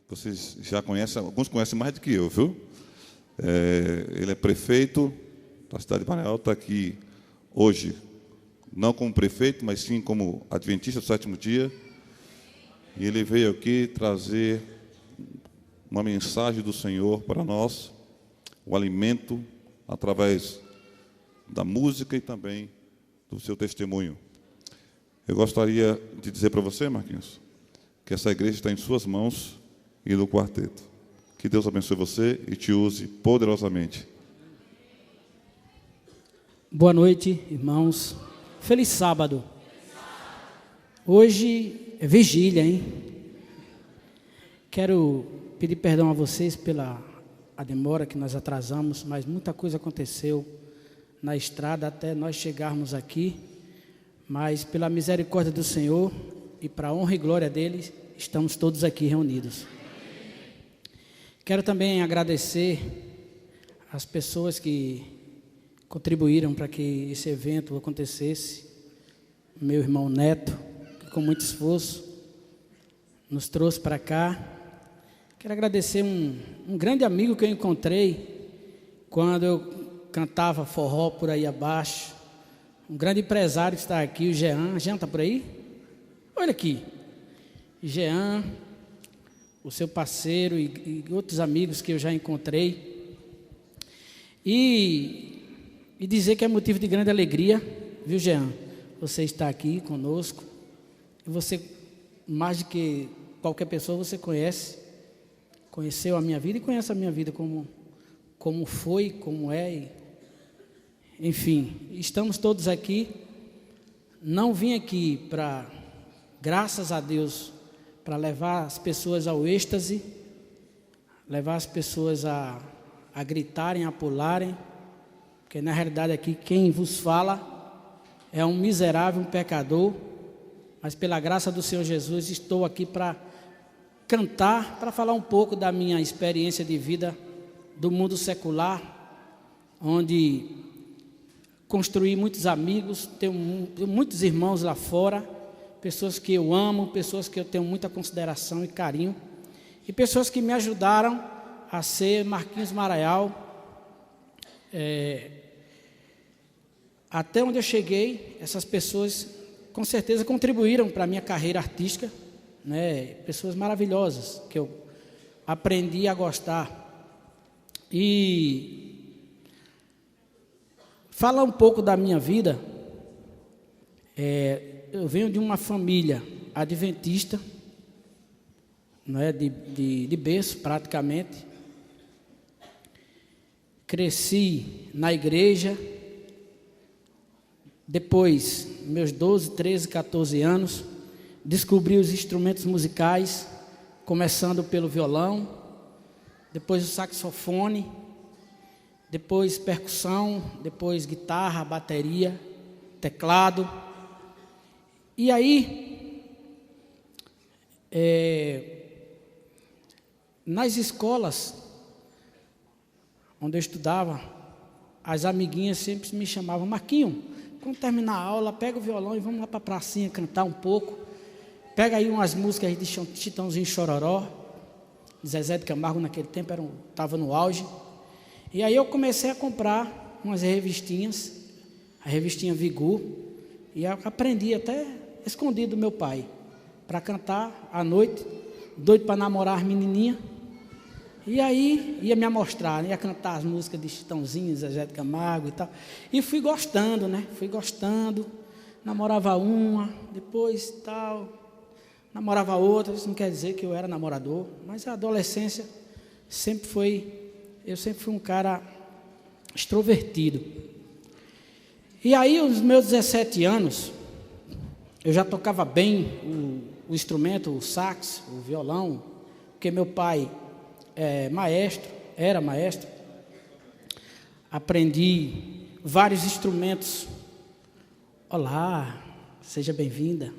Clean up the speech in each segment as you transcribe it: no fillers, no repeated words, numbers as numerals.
Vocês já conhecem, alguns conhecem mais do que eu, viu? Ele é prefeito da cidade de Maraial, está aqui hoje, não como prefeito, mas sim como adventista do sétimo dia. E ele veio aqui trazer uma mensagem do Senhor para nós, o alimento através da música e também do seu testemunho. Eu gostaria de dizer para você, Marquinhos, que essa igreja está em suas mãos e no quarteto. Que Deus abençoe você e te use poderosamente. Boa noite, irmãos. Feliz sábado. Hoje é vigília, hein? Quero pedir perdão a vocês pela demora que nós atrasamos, mas muita coisa aconteceu na estrada até nós chegarmos aqui. Mas pela misericórdia do Senhor e para a honra e glória dele, estamos todos aqui reunidos. Quero também agradecer as pessoas que contribuíram para que esse evento acontecesse. Meu irmão Neto, que com muito esforço nos trouxe para cá. Quero agradecer um grande amigo que eu encontrei quando eu cantava forró por aí abaixo. Um grande empresário que está aqui, o Jean. Jean está por aí? Olha aqui. Jean, o seu parceiro e outros amigos que eu já encontrei. E dizer que é motivo de grande alegria, viu, Jean? Você está aqui conosco. E você, mais do que qualquer pessoa, você conheceu a minha vida e conhece a minha vida como foi, como é. Enfim, estamos todos aqui. Não vim aqui para, graças a Deus, para levar as pessoas ao êxtase, levar as pessoas a gritarem, a pularem, porque na realidade aqui quem vos fala é um miserável, um pecador, mas pela graça do Senhor Jesus estou aqui para cantar, para falar um pouco da minha experiência de vida do mundo secular, onde construí muitos amigos, tenho muitos irmãos lá fora, pessoas que eu amo, pessoas que eu tenho muita consideração e carinho, e pessoas que me ajudaram a ser Marquinhos Maraial. Até onde eu cheguei, essas pessoas com certeza contribuíram para a minha carreira artística, né? Pessoas maravilhosas que eu aprendi a gostar. E falar um pouco da minha vida, eu venho de uma família adventista, né, de berço praticamente. Cresci na igreja, depois, meus 12, 13, 14 anos, descobri os instrumentos musicais, começando pelo violão, depois o saxofone, depois percussão, depois guitarra, bateria, teclado. E aí, nas escolas onde eu estudava, as amiguinhas sempre me chamavam: Marquinho, quando terminar a aula, pega o violão e vamos lá para a pracinha cantar um pouco. Pega aí umas músicas de Chitãozinho Chororó, de Zezé de Camargo, naquele tempo estava no auge. E aí eu comecei a comprar umas revistinhas, a revistinha Vigor, e aprendi até escondido do meu pai, para cantar à noite, doido para namorar as menininhas. E aí ia me amostrar, ia cantar as músicas de Chitãozinho, Zezé de Camargo e tal. E fui gostando, né? Fui gostando, namorava uma, depois tal, namorava outra. Isso não quer dizer que eu era namorador, mas a adolescência eu sempre fui um cara extrovertido. E aí, os meus 17 anos, eu já tocava bem o instrumento, o sax, o violão, porque meu pai era maestro. Aprendi vários instrumentos. Olá, seja bem-vinda.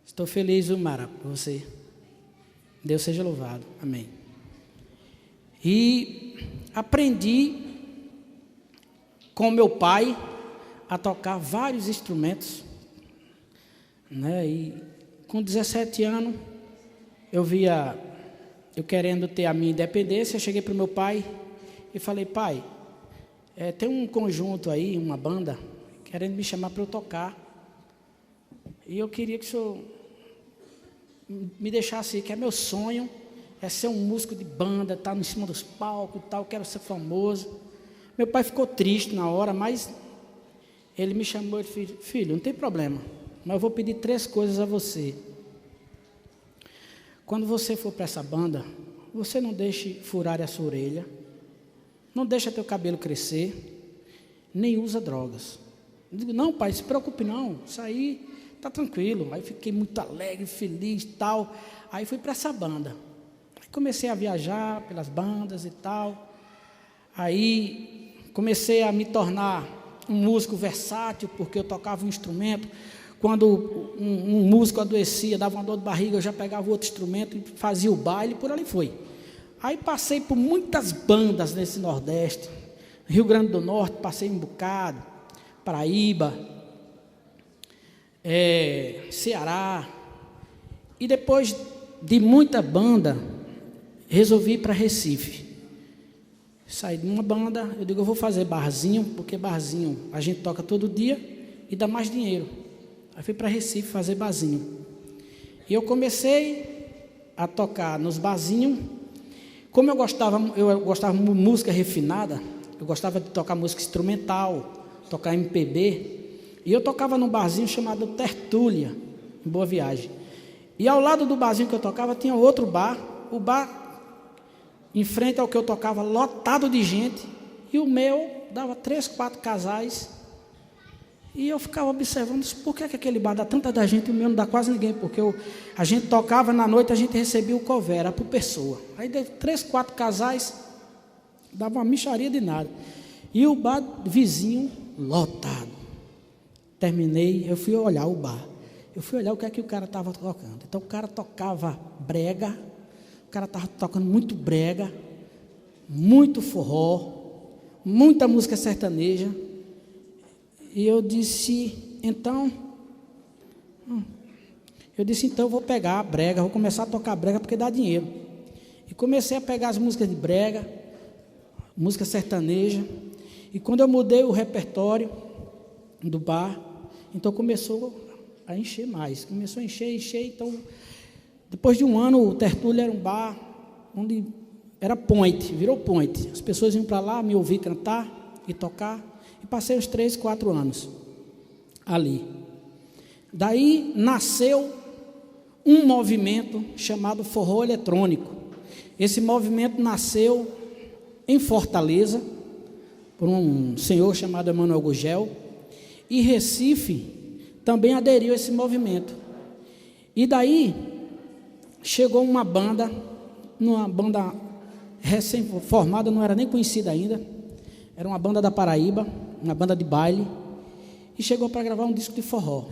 Estou feliz, Mara, por você. Deus seja louvado. Amém. E aprendi com meu pai a tocar vários instrumentos. né? E com 17 anos, eu querendo ter a minha independência, eu cheguei para o meu pai e falei: pai, tem um conjunto aí, uma banda, querendo me chamar para eu tocar. E eu queria que o senhor me deixasse, que é meu sonho, é ser um músico de banda, estar em cima dos palcos e tal, quero ser famoso. Meu pai ficou triste na hora, mas ele me chamou e disse: filho, não tem problema, mas eu vou pedir 3 coisas a você. Quando você for para essa banda, você não deixe furar a sua orelha, não deixa teu cabelo crescer, nem usa drogas. Eu digo: não, pai, se preocupe não, isso aí está tranquilo. Aí fiquei muito alegre, feliz e tal. Aí fui para essa banda. Aí comecei a viajar pelas bandas e tal. Aí comecei a me tornar um músico versátil, porque eu tocava um instrumento. Quando um músico adoecia, dava uma dor de barriga, eu já pegava outro instrumento e fazia o baile, por ali foi. Aí passei por muitas bandas nesse Nordeste. Rio Grande do Norte, passei um bocado, Paraíba, Ceará. E depois de muita banda, resolvi ir para Recife. Saí de uma banda, eu digo: eu vou fazer barzinho, porque barzinho a gente toca todo dia e dá mais dinheiro. Aí fui para Recife fazer barzinho. E eu comecei a tocar nos barzinhos. Como eu gostava de música refinada, eu gostava de tocar música instrumental, tocar MPB. E eu tocava num barzinho chamado Tertúlia, em Boa Viagem. E ao lado do barzinho que eu tocava tinha outro bar. O bar, em frente ao que eu tocava, lotado de gente. E o meu dava 3, 4 casais. E eu ficava observando: por que aquele bar dá tanta da gente e o meu não dá quase ninguém? Porque a gente tocava na noite, a gente recebia o cover, era por pessoa. Aí deu 3, 4 casais, dava uma mixaria de nada. E o bar vizinho lotado. Terminei, eu fui olhar o bar. Eu fui olhar o que é que o cara estava tocando. Então o cara tocava brega, o cara estava tocando muito brega, muito forró, muita música sertaneja. E eu disse: então eu vou pegar a brega, vou começar a tocar brega porque dá dinheiro. E comecei a pegar as músicas de brega, música sertaneja. E quando eu mudei o repertório do bar, então começou a encher mais. Começou a encher. Então, depois de um ano, o Tertúlia era um bar onde era point, virou point. As pessoas iam para lá me ouvir cantar e tocar. E passei uns 3, 4 anos ali. Daí nasceu um movimento chamado forró eletrônico. Esse movimento nasceu em Fortaleza, por um senhor chamado Emanuel Gugel, e Recife também aderiu a esse movimento. E daí chegou uma banda recém-formada, não era nem conhecida ainda, era uma banda da Paraíba, uma banda de baile, e chegou para gravar um disco de forró.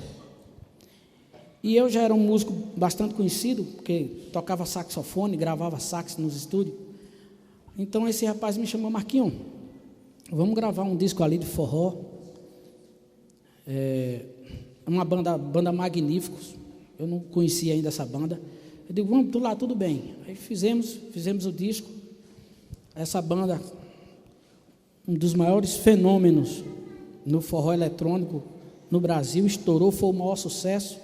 E eu já era um músico bastante conhecido, porque tocava saxofone, gravava sax nos estúdios. Então esse rapaz me chamou: Marquinhos, vamos gravar um disco ali de forró. Uma banda Magníficos. Eu não conhecia ainda essa banda. Eu digo: vamos lá, tudo bem. Aí fizemos o disco. Essa banda, um dos maiores fenômenos no forró eletrônico no Brasil, estourou, foi o maior sucesso.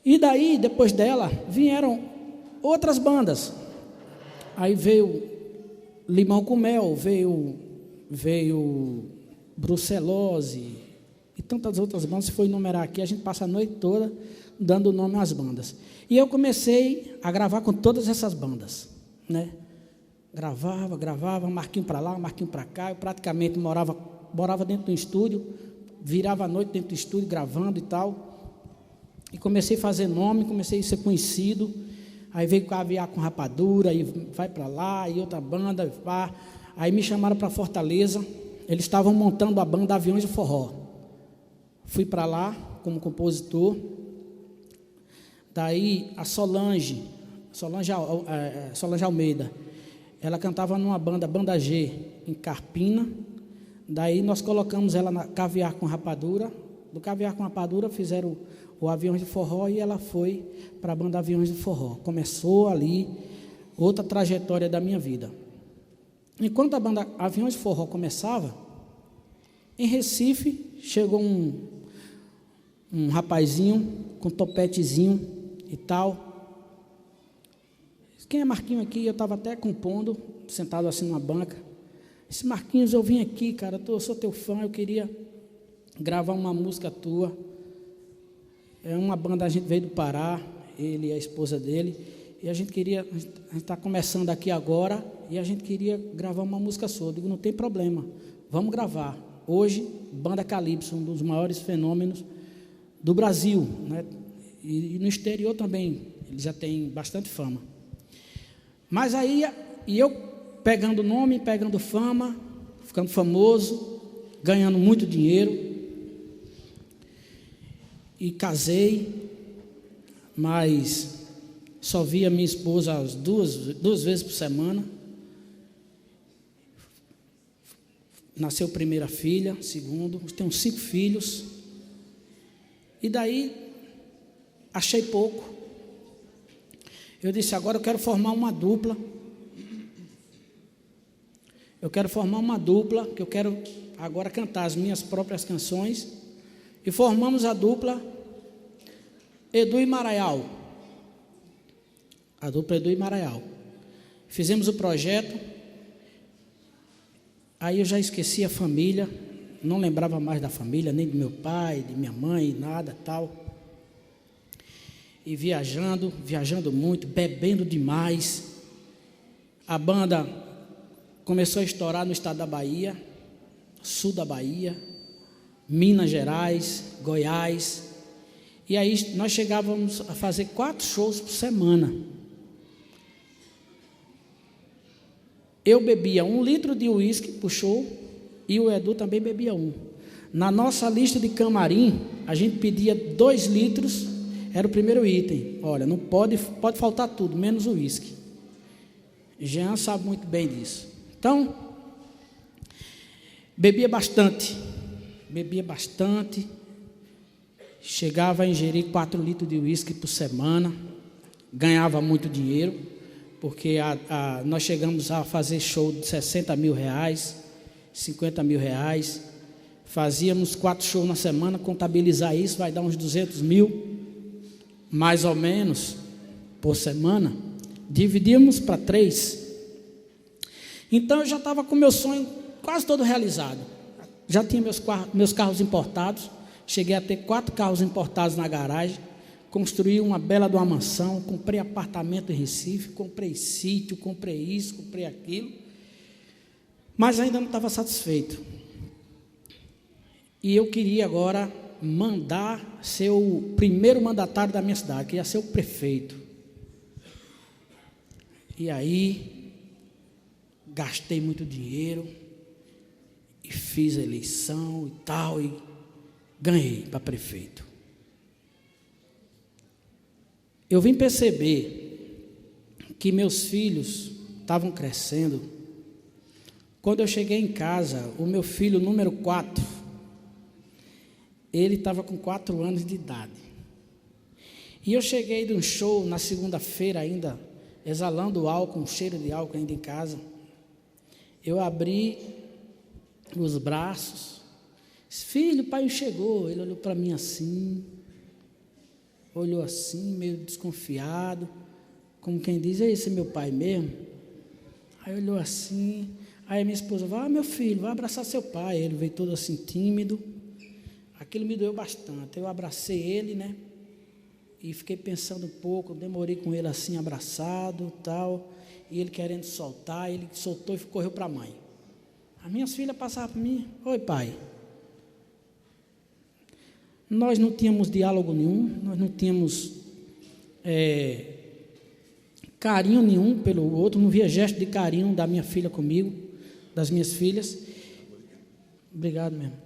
E daí, depois dela, vieram outras bandas. Aí veio Limão com Mel, veio Brucelose e tantas outras bandas. Se for enumerar aqui, a gente passa a noite toda dando nome às bandas. E eu comecei a gravar com todas essas bandas, né? Gravava, Marquinho para lá, Marquinho para cá. Eu praticamente morava dentro do estúdio, virava a noite dentro do estúdio, gravando e tal. E comecei a fazer nome, comecei a ser conhecido. Aí veio Caviar com Rapadura, e vai para lá, e outra banda, pá. Aí me chamaram para Fortaleza. Eles estavam montando a banda Aviões de Forró. Fui para lá como compositor. Daí a Solange Almeida, ela cantava numa banda G, em Carpina. Daí nós colocamos ela na Caviar com Rapadura, Do Caviar com Rapadura fizeram o Aviões de Forró e ela foi para a banda Aviões de Forró. Começou ali outra trajetória da minha vida. Enquanto a banda Aviões de Forró começava, em Recife chegou um rapazinho com topetezinho e tal. Quem é Marquinhos aqui? Eu estava até compondo, sentado assim numa banca. Esse Marquinhos, eu vim aqui, cara, eu sou teu fã, eu queria gravar uma música tua. É uma banda, a gente veio do Pará, ele e a esposa dele, e a gente está começando aqui agora, e a gente queria gravar uma música sua. Eu digo, não tem problema, vamos gravar. Hoje, Banda Calypso, um dos maiores fenômenos do Brasil, né? E no exterior também, ele já tem bastante fama. Mas aí, e eu pegando nome, pegando fama, ficando famoso, ganhando muito dinheiro, e casei, mas só via minha esposa duas vezes por semana. Nasceu primeira filha, segundo, tenho 5 filhos. E daí, achei pouco. Eu disse, agora eu quero formar uma dupla. Eu quero formar uma dupla, que eu quero agora cantar as minhas próprias canções. E formamos a dupla Edu e Maraial. A dupla Edu e Maraial. Fizemos o projeto. Aí eu já esqueci a família, não lembrava mais da família, nem do meu pai, de minha mãe, nada, tal. E viajando muito, bebendo demais. A banda começou a estourar no estado da Bahia, sul da Bahia, Minas Gerais, Goiás. E aí nós chegávamos a fazer 4 shows por semana. Eu bebia 1 litro de uísque por show e o Edu também bebia 1. Na nossa lista de camarim, a gente pedia 2 litros, era o primeiro item. Olha, não pode faltar tudo, menos o uísque. Jean sabe muito bem disso. Então, bebia bastante, chegava a ingerir 4 litros de uísque por semana, ganhava muito dinheiro, porque nós chegamos a fazer show de 60 mil reais, 50 mil reais, fazíamos 4 shows na semana, contabilizar isso vai dar uns 200 mil, mais ou menos, por semana, dividíamos para 3. Então eu já estava com meu sonho quase todo realizado, já tinha meus carros importados, cheguei a ter 4 carros importados na garagem, construí uma bela de uma mansão, comprei apartamento em Recife, comprei sítio, comprei isso, comprei aquilo, mas ainda não estava satisfeito. E eu queria agora mandar ser o primeiro mandatário da minha cidade, que ia ser o prefeito. E aí, gastei muito dinheiro, e fiz a eleição e tal, e ganhei para prefeito. Eu vim perceber que meus filhos estavam crescendo. Quando eu cheguei em casa, o meu filho número 4, ele estava com 4 anos de idade. E eu cheguei de um show na segunda-feira ainda, exalando álcool, um cheiro de álcool ainda em casa. Eu abri os braços, disse, filho, o pai chegou. Ele olhou para mim assim, olhou assim, meio desconfiado, como quem diz, esse é meu pai mesmo? Aí olhou assim, aí minha esposa, vai meu filho, vai abraçar seu pai. Ele veio todo assim tímido, aquilo me doeu bastante. Eu abracei ele, né, e fiquei pensando um pouco, demorei com ele assim, abraçado, tal, e ele querendo soltar, ele soltou e correu para a mãe. As minhas filhas passavam por mim, oi pai. Nós não tínhamos diálogo nenhum, nós não tínhamos carinho nenhum pelo outro, não via gesto de carinho da minha filha comigo, das minhas filhas. Obrigado mesmo.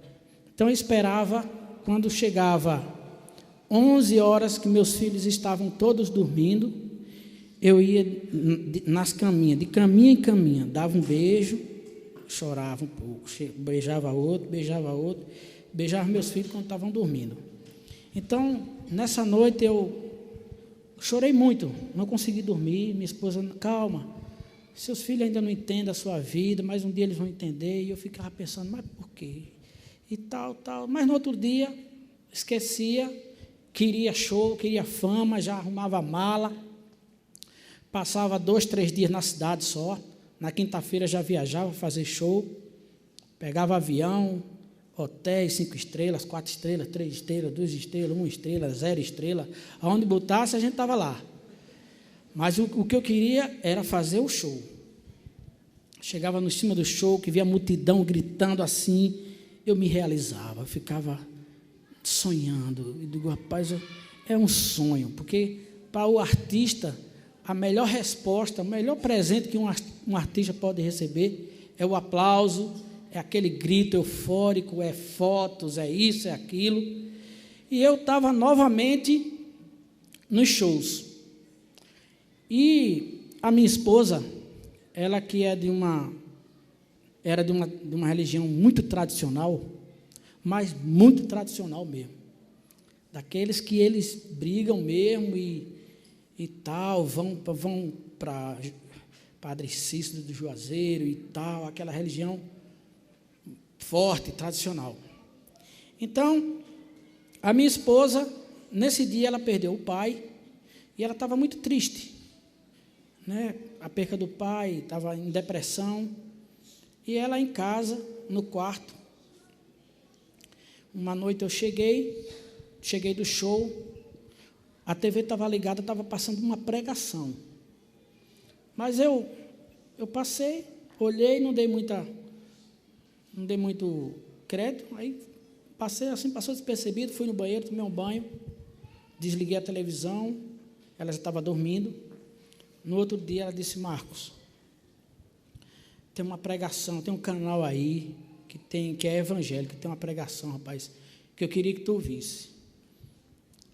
Então eu esperava, quando chegava 11 horas que meus filhos estavam todos dormindo, eu ia nas caminhas, de caminha em caminha, dava um beijo, chorava um pouco, beijava outro, beijava meus filhos quando estavam dormindo. Então, nessa noite eu chorei muito, não consegui dormir. Minha esposa, calma, seus filhos ainda não entendem a sua vida, mas um dia eles vão entender. E eu ficava pensando, mas por quê? E tal. Mas no outro dia, esquecia, queria show, queria fama, já arrumava mala. Passava 2, 3 dias na cidade só. Na quinta-feira já viajava fazer show. Pegava avião, hotéis, 5 estrelas, 4 estrelas, 3 estrelas, 2 estrelas, 1 estrela, 0 estrela. Aonde botasse, a gente estava lá. Mas o que eu queria era fazer o show. Chegava no cima do show, que via a multidão gritando assim, eu me realizava, eu ficava sonhando. Eu digo, rapaz, é um sonho, porque para o artista, a melhor resposta, o melhor presente que um artista pode receber é o aplauso, é aquele grito eufórico, é fotos, é isso, é aquilo. E eu estava novamente nos shows. E a minha esposa, ela que era de uma religião muito tradicional, mas muito tradicional mesmo. Daqueles que eles brigam mesmo e tal, vão para Padre Cícero do Juazeiro e tal, aquela religião forte, tradicional. Então, a minha esposa, nesse dia, ela perdeu o pai e ela estava muito triste, né? A perca do pai, estava em depressão, e ela em casa, no quarto. Uma noite eu cheguei do show, a TV estava ligada, estava passando uma pregação, mas eu passei, olhei, não dei muito crédito, aí passei assim, passou despercebido, fui no banheiro, tomei um banho, desliguei a televisão, ela já estava dormindo. No outro dia ela disse, Marcos, tem uma pregação, tem um canal aí, que é evangélico, tem uma pregação, rapaz, que eu queria que tu ouvisse.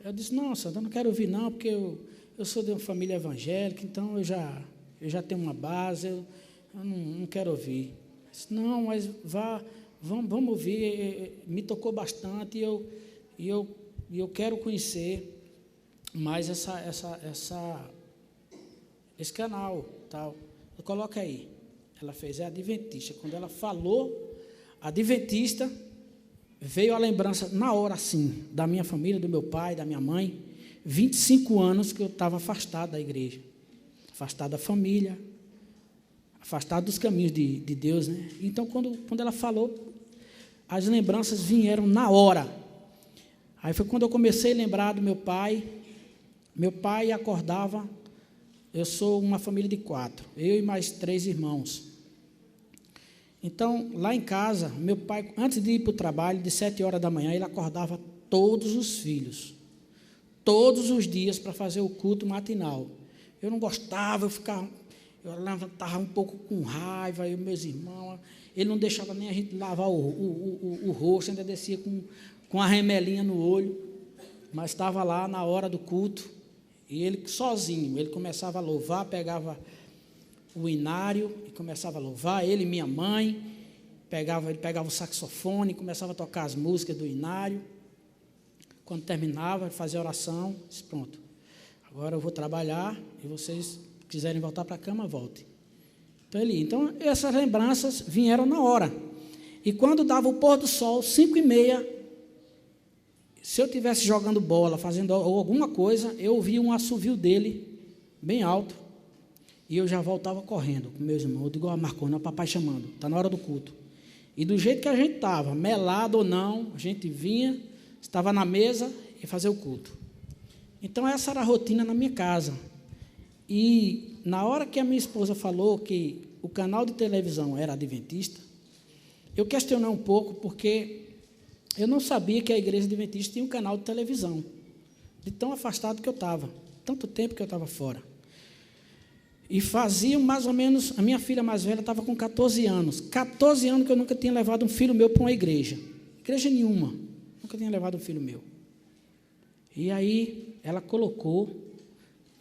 Eu disse, não, Sandra, eu não quero ouvir não, porque eu sou de uma família evangélica, então eu já tenho uma base, eu não quero ouvir. Eu disse, não, mas vamos ouvir, me tocou bastante e eu quero conhecer mais esse canal, tal. Coloca aí. Ela fez, é adventista. Quando ela falou, adventista, veio a lembrança, na hora assim, da minha família, do meu pai, da minha mãe, 25 anos que eu estava afastado da igreja, afastado da família, afastado dos caminhos de Deus, né? Então, quando ela falou, as lembranças vieram na hora. Aí foi quando eu comecei a lembrar do meu pai. Meu pai acordava, eu sou uma família de 4, eu e mais 3 irmãos. Então, lá em casa, meu pai, antes de ir para o trabalho, de 7 horas da manhã, ele acordava todos os filhos, todos os dias, para fazer o culto matinal. Eu não gostava, eu levantava um pouco com raiva, eu e meus irmãos, ele não deixava nem a gente lavar o rosto, ainda descia com a remelinha no olho, mas estava lá na hora do culto, e ele sozinho, ele começava a louvar, pegava o inário e começava a louvar, ele e minha mãe, ele pegava o saxofone e começava a tocar as músicas do inário. Quando terminava, fazia oração, disse, pronto, agora eu vou trabalhar e vocês quiserem voltar para a cama, voltem. Então, essas lembranças vieram na hora. E quando dava o pôr do sol, 5h30, se eu estivesse jogando bola, fazendo alguma coisa, eu ouvia um assovio dele, bem alto, e eu já voltava correndo com meus irmãos. Eu digo, Marcona, o papai chamando, está na hora do culto. E do jeito que a gente estava, melado ou não, a gente vinha, estava na mesa e fazia o culto. Então, essa era a rotina na minha casa. E na hora que a minha esposa falou que o canal de televisão era adventista, eu questionei um pouco, porque eu não sabia que a igreja adventista tinha um canal de televisão, de tão afastado que eu estava, tanto tempo que eu estava fora. E fazia mais ou menos, a minha filha mais velha estava com 14 anos que eu nunca tinha levado um filho meu para uma igreja nenhuma, nunca tinha levado um filho meu. E aí ela colocou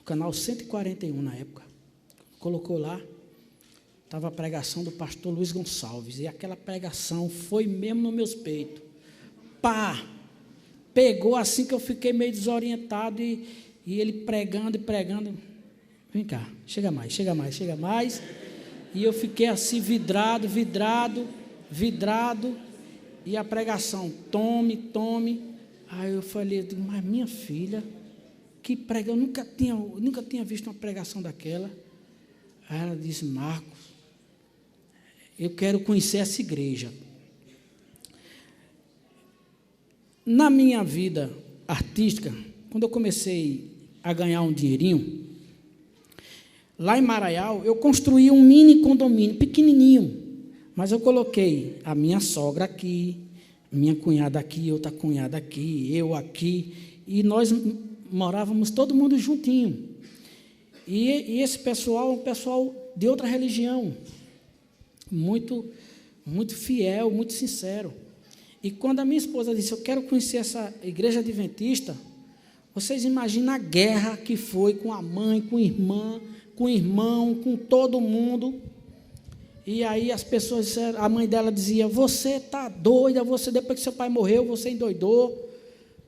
o canal 141 na época, colocou lá, estava a pregação do pastor Luiz Gonçalves, e aquela pregação foi mesmo nos meus peitos. pá! Pegou assim que eu fiquei meio desorientado e ele pregando e pregando. Vem cá, chega mais, chega mais, chega mais. E eu fiquei assim vidrado. E a pregação, tome. Aí eu falei, mas minha filha, que prega, eu nunca tinha visto uma pregação daquela. Aí ela disse, Marcos, eu quero conhecer essa igreja. Na minha vida artística, quando eu comecei a ganhar um dinheirinho, lá em Maraial, eu construí um mini condomínio, pequenininho, mas eu coloquei a minha sogra aqui, minha cunhada aqui, outra cunhada aqui, eu aqui, e nós morávamos todo mundo juntinho. E esse pessoal é um pessoal de outra religião, muito, muito fiel, muito sincero. E quando a minha esposa disse, eu quero conhecer essa igreja adventista, vocês imaginam a guerra que foi com a mãe, com a irmã, com o irmão, com todo mundo. E aí as pessoas disseram, a mãe dela dizia, você está doida, você depois que seu pai morreu, você endoidou.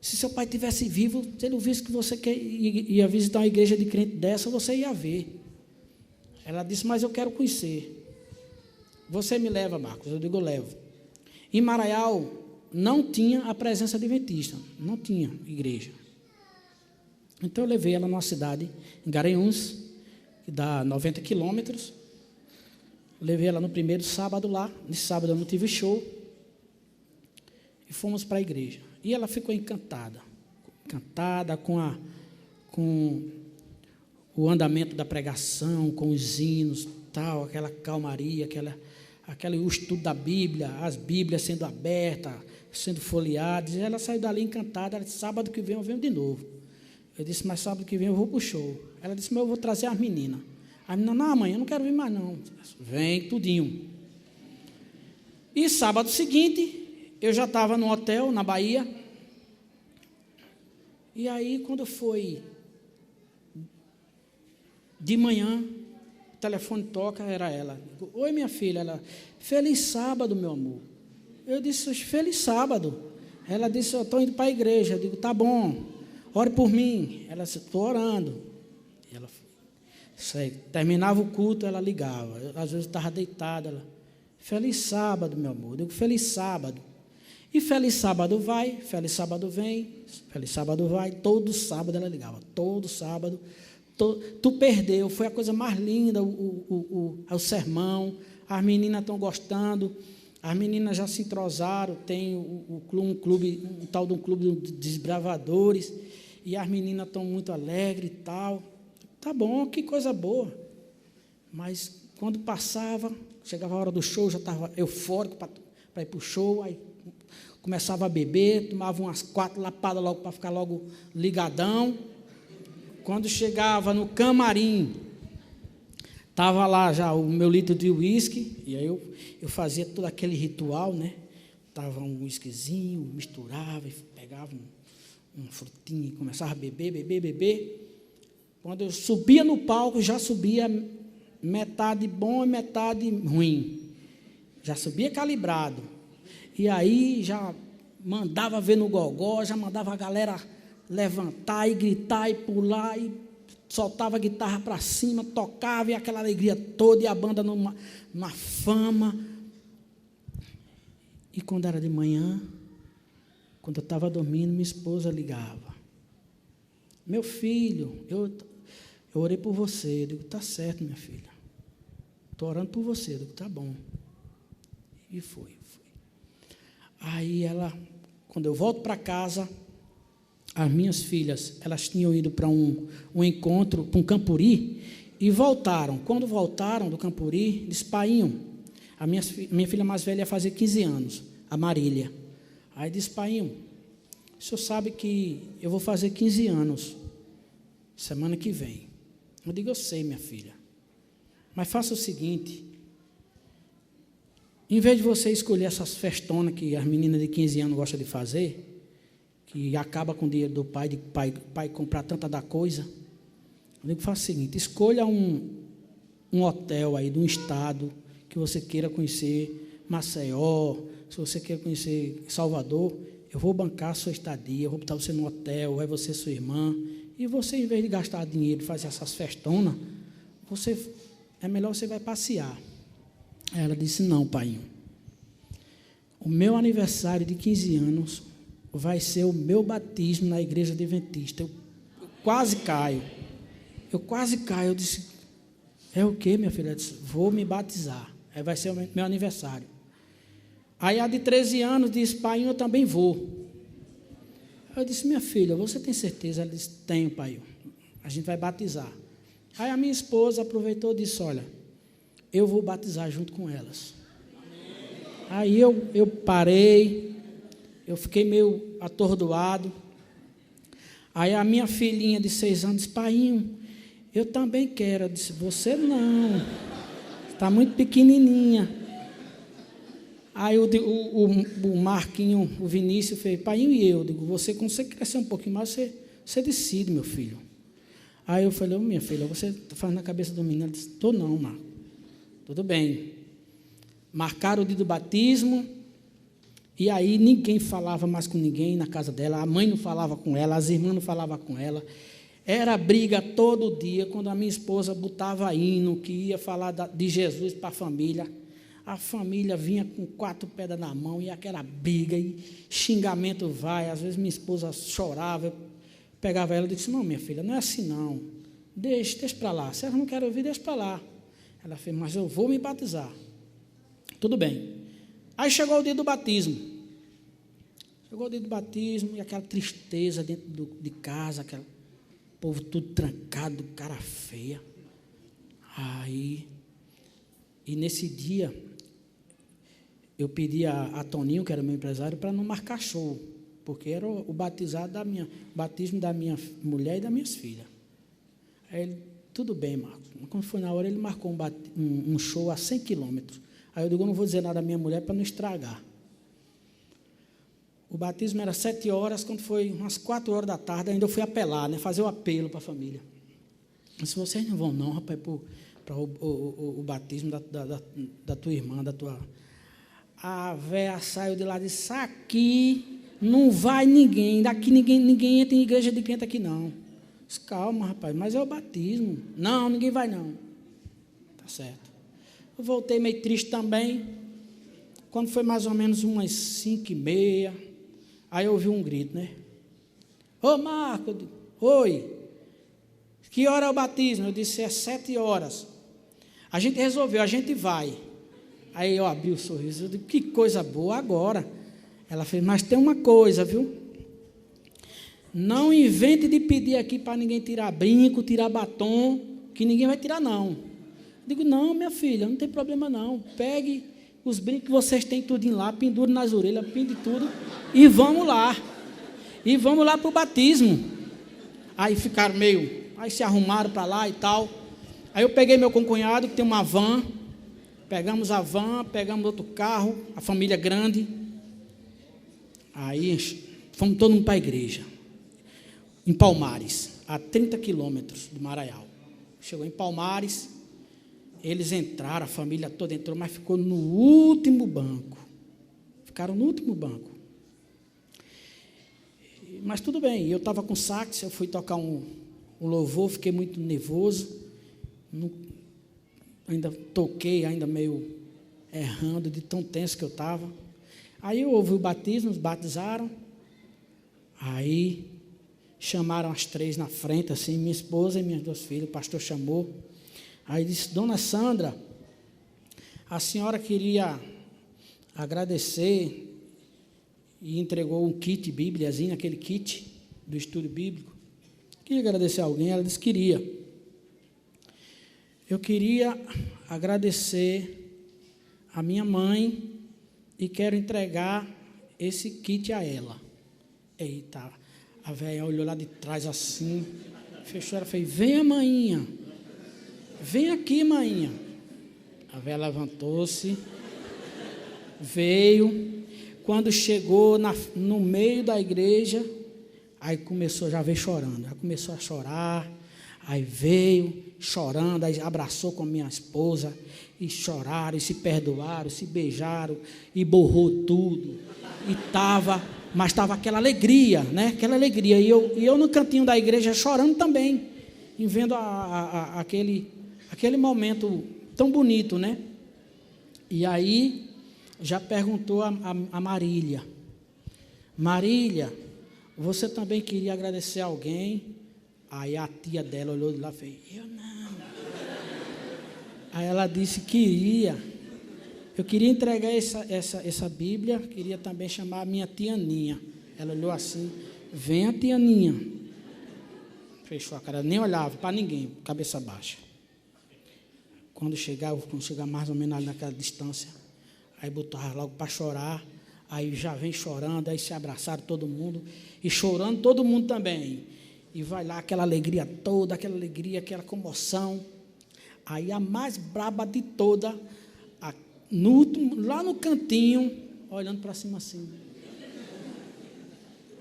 Se seu pai tivesse vivo, se ele visse que você ia visitar uma igreja de crente dessa, você ia ver. Ela disse, mas eu quero conhecer. Você me leva, Marcos? Eu digo, eu levo. Em Maraial não tinha a presença adventista, não tinha igreja. Então eu levei ela numa cidade, em Garanhuns, que dá 90 quilômetros. Levei ela no primeiro sábado lá. Nesse sábado eu não tive show. E fomos para a igreja. E ela ficou encantada com o andamento da pregação, com os hinos, tal, aquela calmaria, aquele estudo da Bíblia, as Bíblias sendo abertas, sendo folheadas. E ela saiu dali encantada. Ela disse, sábado que vem eu venho de novo. Eu disse, mas sábado que vem eu vou para o show. Ela disse, mas eu vou trazer as meninas. A menina, não, mãe, eu não quero vir mais não. Vem, tudinho. E sábado seguinte, eu já estava no hotel, na Bahia. E aí, quando foi de manhã, o telefone toca, era ela. Digo, oi, minha filha. Ela, feliz sábado, meu amor. Eu disse, feliz sábado. Ela disse, eu estou indo para a igreja. Eu digo, tá bom, ore por mim. Ela disse, estou orando. E ela foi. Terminava o culto, ela ligava. Eu, às vezes estava deitada. Ela, feliz sábado, meu amor. Eu digo, feliz sábado. E feliz sábado vai, feliz sábado vem, feliz sábado vai. Todo sábado ela ligava, todo sábado. Tu perdeu, foi a coisa mais linda o sermão. As meninas estão gostando, as meninas já se entrosaram. Tem um tal de um clube de desbravadores, e as meninas estão muito alegres e tal. Tá bom, que coisa boa. Mas quando passava, chegava a hora do show, já estava eufórico para ir para o show. Aí começava a beber, tomava umas 4 lapadas logo para ficar logo ligadão. Quando chegava no camarim, estava lá já o meu litro de uísque, e aí eu fazia todo aquele ritual, né? Tava um uísquezinho, misturava, e pegava uma frutinha e começava a beber. Quando eu subia no palco, já subia metade bom e metade ruim. Já subia calibrado. E aí já mandava ver no gogó, já mandava a galera levantar e gritar e pular, e soltava a guitarra para cima, tocava, e aquela alegria toda, e a banda numa fama. E quando era de manhã, quando eu estava dormindo, minha esposa ligava. Meu filho, eu orei por você. Eu digo, está certo, minha filha. Estou orando por você. Eu digo, tá bom. E foi. Aí quando eu volto para casa, as minhas filhas, elas tinham ido para um encontro, para um campuri, e voltaram. Quando voltaram do campuri, eles painham. A minha filha mais velha ia fazer 15 anos, a Marília. Aí disse, painho, o senhor sabe que eu vou fazer 15 anos, semana que vem. Eu digo, eu sei, minha filha. Mas faça o seguinte, em vez de você escolher essas festonas que as meninas de 15 anos gostam de fazer, que acaba com o dinheiro do pai, de pai comprar tanta da coisa, eu digo, faça o seguinte, escolha um hotel aí de um estado que você queira conhecer, Maceió, se você quer conhecer Salvador, eu vou bancar a sua estadia, eu vou botar você no hotel, vai você e sua irmã, e você, em vez de gastar dinheiro e fazer essas festonas, é melhor você vai passear. Aí ela disse, não, pai, o meu aniversário de 15 anos vai ser o meu batismo na igreja adventista. Eu quase caio. Eu disse, é o quê, minha filha? Eu disse, vou me batizar. Aí vai ser o meu aniversário. Aí a de 13 anos disse, pai, eu também vou. Eu disse, minha filha, você tem certeza? Ela disse, tenho, pai, a gente vai batizar. Aí a minha esposa aproveitou e disse, olha, eu vou batizar junto com elas. Aí eu parei, eu fiquei meio atordoado. Aí a minha filhinha de 6 anos disse, painho, eu também quero. Eu disse, você não, está muito pequenininha. Aí o Marquinho, o Vinícius fez, painho e eu, digo, quando você crescer um pouquinho mais, você decide, meu filho. Aí eu falei, minha filha, você está fazendo na cabeça do menino? Ela disse, estou não, Marco. Tudo bem. Marcaram o dia do batismo, e aí ninguém falava mais com ninguém na casa dela, a mãe não falava com ela, as irmãs não falavam com ela, era briga todo dia, quando a minha esposa botava hino, que ia falar de Jesus para a família vinha com 4 pedras na mão, e aquela briga, e xingamento às vezes minha esposa chorava, eu pegava ela e disse, não, minha filha, não é assim não, deixa para lá, se ela não quer ouvir, deixa para lá. Ela fez, mas eu vou me batizar. Tudo bem. Aí chegou o dia do batismo. E aquela tristeza dentro de casa, aquele povo tudo trancado, cara feia. Aí, e nesse dia, eu pedi a Toninho, que era meu empresário, para não marcar show, porque era o batismo da minha mulher e das minhas filhas. Aí ele, tudo bem, Marcos. Quando foi na hora, ele marcou um show a 100 quilômetros. Aí eu digo, eu não vou dizer nada à minha mulher para não estragar. O batismo era 7 horas, quando foi umas 4 horas da tarde, ainda eu fui apelar, fazer o apelo para a família. Eu disse, vocês não vão não, rapaz, para o batismo da tua irmã, da tua... A véia saiu de lá e disse, aqui não vai ninguém, daqui ninguém entra em igreja de crente aqui não. Eu disse, calma, rapaz, mas é o batismo. Não, ninguém vai não. Tá certo. Eu voltei meio triste também. Quando foi mais ou menos umas 5h30, aí eu ouvi um grito, Ô Marco, eu digo, oi, que hora é o batismo? Eu disse, é 7 horas. A gente resolveu, a gente vai. Aí eu abri o sorriso, eu digo, que coisa boa agora. Ela fez, mas tem uma coisa, viu? Não invente de pedir aqui para ninguém tirar brinco, tirar batom, que ninguém vai tirar não. Digo, não, minha filha, não tem problema não. Pegue os brincos que vocês têm tudinho lá, pendure nas orelhas, pinde tudo, e vamos lá. E vamos lá para o batismo. Aí ficaram aí se arrumaram para lá e tal. Aí eu peguei meu concunhado, que tem uma van, pegamos a van, pegamos outro carro, a família grande. Aí fomos todo mundo para a igreja, em Palmares, a 30 quilômetros do Maraial. Chegou em Palmares, eles entraram, a família toda entrou, mas ficou no último banco. Ficaram no último banco. Mas tudo bem, eu estava com sax, eu fui tocar um louvor, fiquei muito nervoso, ainda toquei, ainda meio errando, de tão tenso que eu estava. Aí eu ouvi o batismo, nos batizaram, aí chamaram as 3 na frente, assim, minha esposa e minhas 2 filhas, o pastor chamou. Aí disse, dona Sandra, a senhora queria agradecer e entregou um kit bíbliazinho, aquele kit do estudo bíblico. Queria agradecer a alguém, ela disse, queria. Eu queria agradecer a minha mãe e quero entregar esse kit a ela. Eita, a velha olhou lá de trás assim, fechou, ela fez, venha, mainha. Vem aqui, mainha. A velha levantou-se, veio. Quando chegou no meio da igreja, aí já veio chorando. Já começou a chorar. Aí veio chorando, aí abraçou com a minha esposa. E choraram, e se perdoaram, se beijaram. E borrou tudo. E estava Mas estava aquela alegria, né? Aquela alegria. E eu no cantinho da igreja chorando também, em vendo aquele momento tão bonito, né? E aí já perguntou a Marília: Marília, você também queria agradecer a alguém? Aí a tia dela olhou de lá e fez: eu não. Aí ela disse: eu queria entregar essa Bíblia, queria também chamar a minha tia Aninha. Ela olhou assim: vem a tia Aninha. Fechou a cara, nem olhava para ninguém, cabeça baixa. Quando chegar mais ou menos ali naquela distância, aí botava logo para chorar, aí já vem chorando, aí se abraçaram todo mundo, e chorando todo mundo também. E vai lá aquela alegria toda, aquela alegria, aquela comoção. Aí a mais braba de toda, lá no cantinho, olhando para cima assim.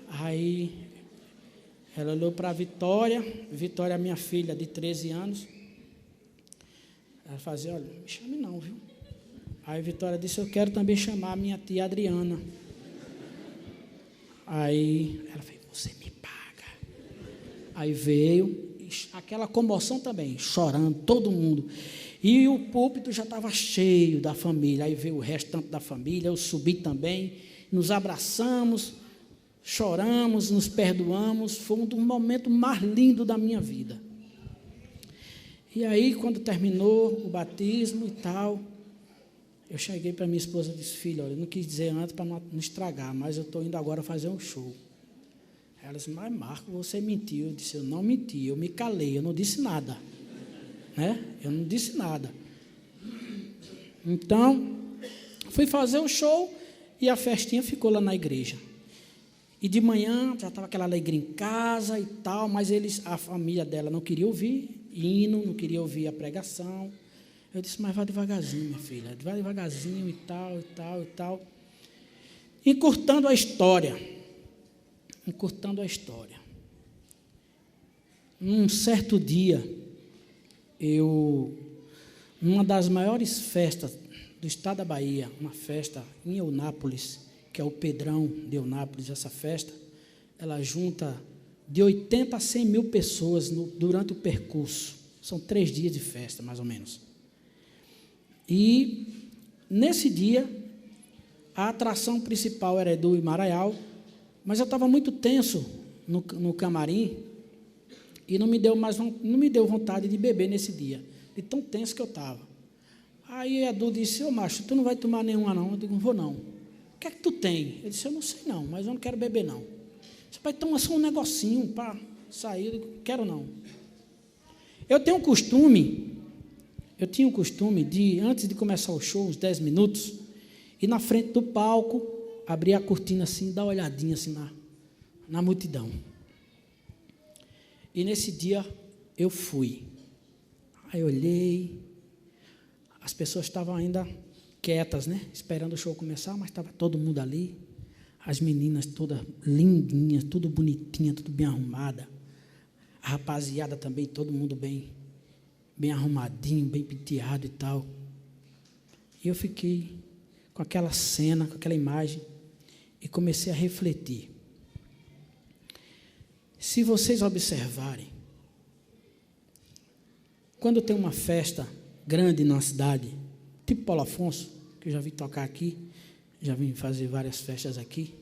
Aí ela olhou para a Vitória, minha filha de 13 anos. Ela fazia: olha, não me chame não, viu? Aí a Vitória disse: eu quero também chamar a minha tia Adriana. Aí ela fez: você me paga. Aí veio, aquela comoção também, chorando, todo mundo. E o púlpito já estava cheio da família. Aí veio o restante da família, eu subi também, nos abraçamos, choramos, nos perdoamos. Foi um dos momentos mais lindos da minha vida. E aí, quando terminou o batismo e tal, eu cheguei para minha esposa e disse: filha, olha, eu não quis dizer antes para não estragar, mas eu estou indo agora fazer um show. Ela disse: mas Marco, você mentiu. Eu disse: eu não menti, eu me calei, eu não disse nada. Né? Eu não disse nada. Então, fui fazer o show e a festinha ficou lá na igreja. E de manhã já estava aquela alegria em casa e tal, mas a família dela não queria ouvir hino, não queria ouvir a pregação. Eu disse: mas vá devagarzinho, minha filha, vá devagarzinho e tal, e tal, e tal. Encurtando a história. Um certo dia, numa das maiores festas do estado da Bahia, uma festa em Eunápolis, que é o Pedrão de Eunápolis, essa festa, ela junta de 80 a 100 mil pessoas durante o percurso. São 3 dias de festa, mais ou menos. E, nesse dia, a atração principal era Edu e Maraial, mas eu estava muito tenso no camarim e não me deu vontade de beber nesse dia, de tão tenso que eu estava. Aí Edu disse: ô macho, tu não vai tomar nenhuma não? Eu digo: não vou não. O que é que tu tem? Ele disse: eu não sei não, mas eu não quero beber não. Você vai tomar só um negocinho para sair? Eu digo: quero não. Eu tinha o costume de, antes de começar o show, uns 10 minutos, ir na frente do palco, abrir a cortina assim, dar uma olhadinha assim na multidão. E nesse dia eu fui. Aí eu olhei, as pessoas estavam ainda quietas, né? Esperando o show começar, mas estava todo mundo ali. As meninas todas lindinhas, tudo bonitinha, tudo bem arrumada. A rapaziada também, todo mundo bem arrumadinho, bem penteado e tal. E eu fiquei com aquela cena, com aquela imagem, e comecei a refletir. Se vocês observarem, quando tem uma festa grande na cidade, tipo Paulo Afonso, que eu já vim tocar aqui, já vim fazer várias festas aqui,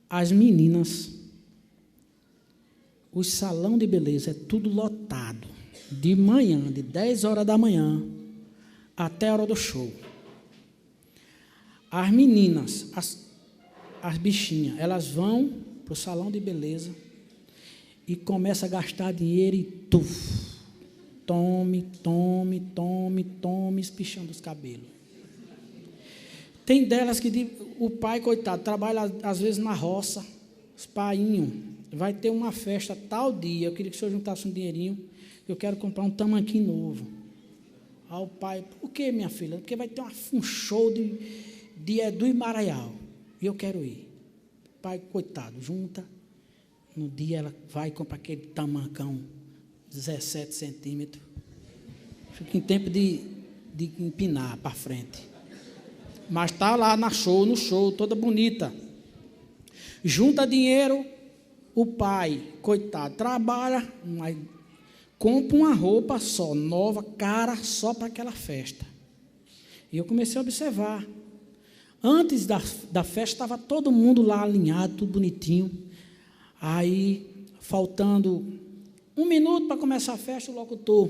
as meninas, o salão de beleza é tudo lotado, de manhã, de 10 horas da manhã até a hora do show. As meninas, as bichinhas, elas vão para o salão de beleza e começam a gastar dinheiro e tome, espichando os cabelos. Tem delas que o pai, coitado, trabalha às vezes na roça, os painhos, vai ter uma festa tal dia, eu queria que o senhor juntasse um dinheirinho, eu quero comprar um tamanquinho novo. Aí o pai: por que, minha filha? Porque vai ter um show de Edu e Maraial, e eu quero ir. O pai, coitado, junta, no dia ela vai e compra aquele tamancão, 17 centímetros, fica em tempo de empinar para frente. Mas está lá no show, toda bonita. Junta dinheiro, o pai, coitado, trabalha, mas compra uma roupa só, nova, cara, só para aquela festa. E eu comecei a observar. Antes da festa, estava todo mundo lá alinhado, tudo bonitinho. Aí, faltando 1 minuto para começar a festa, o locutor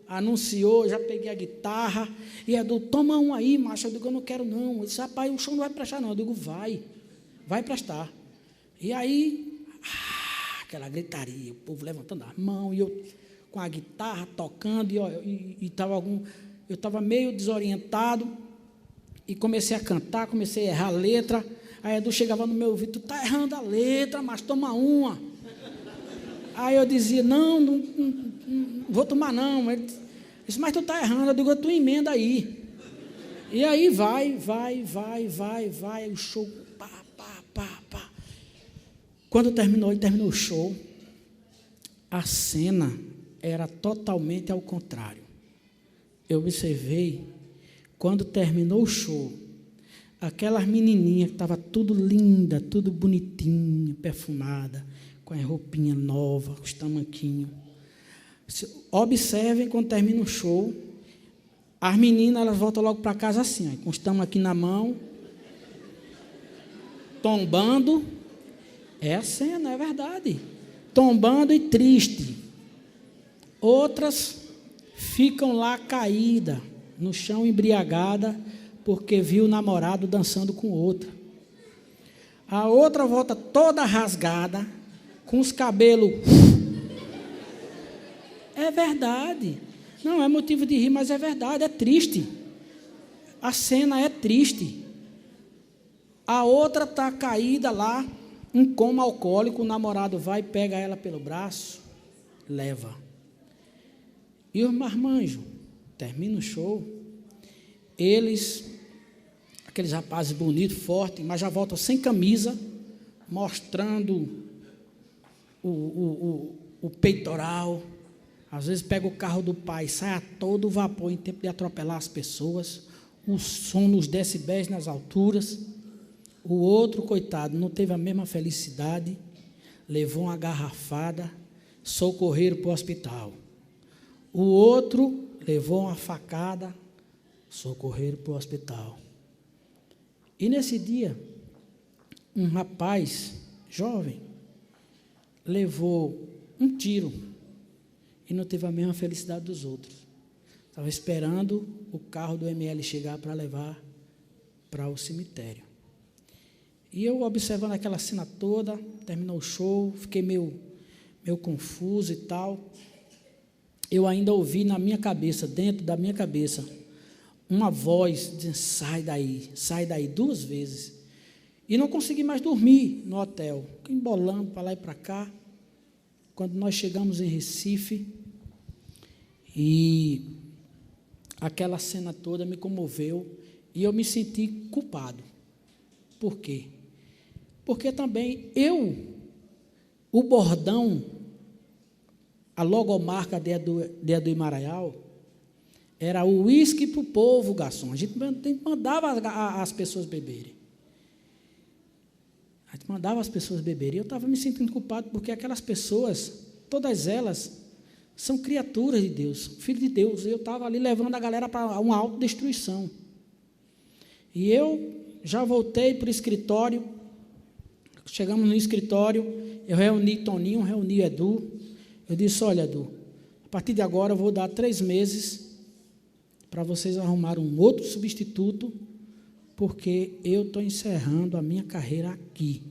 anunciou, já peguei a guitarra, e Edu, toma um aí, macho. Eu digo, eu não quero não. Ele disse, rapaz, o show não vai prestar não. Eu digo, vai prestar. E aí, aquela gritaria, o povo levantando as mãos, e eu com a guitarra tocando, eu estava meio desorientado, e comecei a cantar, comecei a errar a letra. Aí Edu chegava no meu ouvido, tu está errando a letra, mas toma uma. Aí eu dizia, não vou tomar não. Ele disse, mas tu está errando. Eu digo, tu emenda aí. E aí vai, o show, pá. Quando terminou o show, a cena era totalmente ao contrário. Eu observei, quando terminou o show, aquelas menininhas que estavam tudo linda, tudo bonitinha, perfumada, com a roupinha nova, os tamanquinhos. Observem quando termina o show, as meninas elas voltam logo para casa assim, ó, com os tamanquinhos na mão, tombando. É a cena, é verdade. Tombando e triste. Outras ficam lá caídas, no chão embriagada, porque viu o namorado dançando com outra. A outra volta toda rasgada, com os cabelos. É verdade. Não é motivo de rir, mas é verdade, é triste. A cena é triste. A outra está caída lá, em coma alcoólico, o namorado vai, pega ela pelo braço, leva. E os marmanjos, termina o show, eles, aqueles rapazes bonitos, fortes, mas já voltam sem camisa, mostrando o peitoral. Às vezes pega o carro do pai, sai a todo vapor em tempo de atropelar as pessoas, o som nos decibéis nas alturas. O outro, coitado, não teve a mesma felicidade, levou uma garrafada, socorreram para o hospital. O outro levou uma facada, socorreram para o hospital. E nesse dia, um rapaz jovem levou um tiro e não teve a mesma felicidade dos outros. Estava esperando o carro do ML chegar para levar para o cemitério. E eu observando aquela cena toda, terminou o show, fiquei meio confuso e tal. Eu ainda ouvi na minha cabeça, dentro da minha cabeça, uma voz dizendo, sai daí, 2 vezes. E não consegui mais dormir no hotel, fiquei embolando para lá e para cá. Quando nós chegamos em Recife, e aquela cena toda me comoveu, e eu me senti culpado. Por quê? Porque também o bordão, a logomarca de Edu Imaraial, era o uísque para o povo, garçom. A gente mandava as pessoas beberem. A gente mandava as pessoas beberem. E eu estava me sentindo culpado, porque aquelas pessoas, todas elas, são criaturas de Deus, filho de Deus. Eu estava ali levando a galera para uma autodestruição. E eu já voltei para o escritório. Chegamos no escritório, eu reuni Toninho, reuni Edu. Eu disse, olha, Edu, a partir de agora eu vou dar 3 meses para vocês arrumarem um outro substituto, porque eu estou encerrando a minha carreira aqui.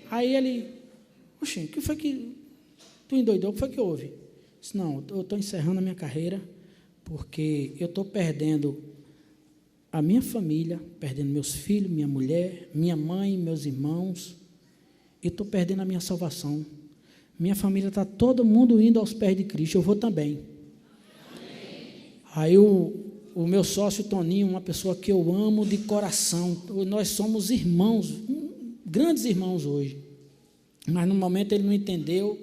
Aí ele, oxe, o que foi que tu endoidou? O que foi que houve? Eu disse, não, eu estou encerrando a minha carreira, porque eu estou perdendo a minha família, perdendo meus filhos, minha mulher, minha mãe, meus irmãos, e estou perdendo a minha salvação. Minha família está todo mundo indo aos pés de Cristo, eu vou também. Amém. Aí o meu sócio Toninho, uma pessoa que eu amo de coração, nós somos irmãos, grandes irmãos hoje, mas no momento ele não entendeu,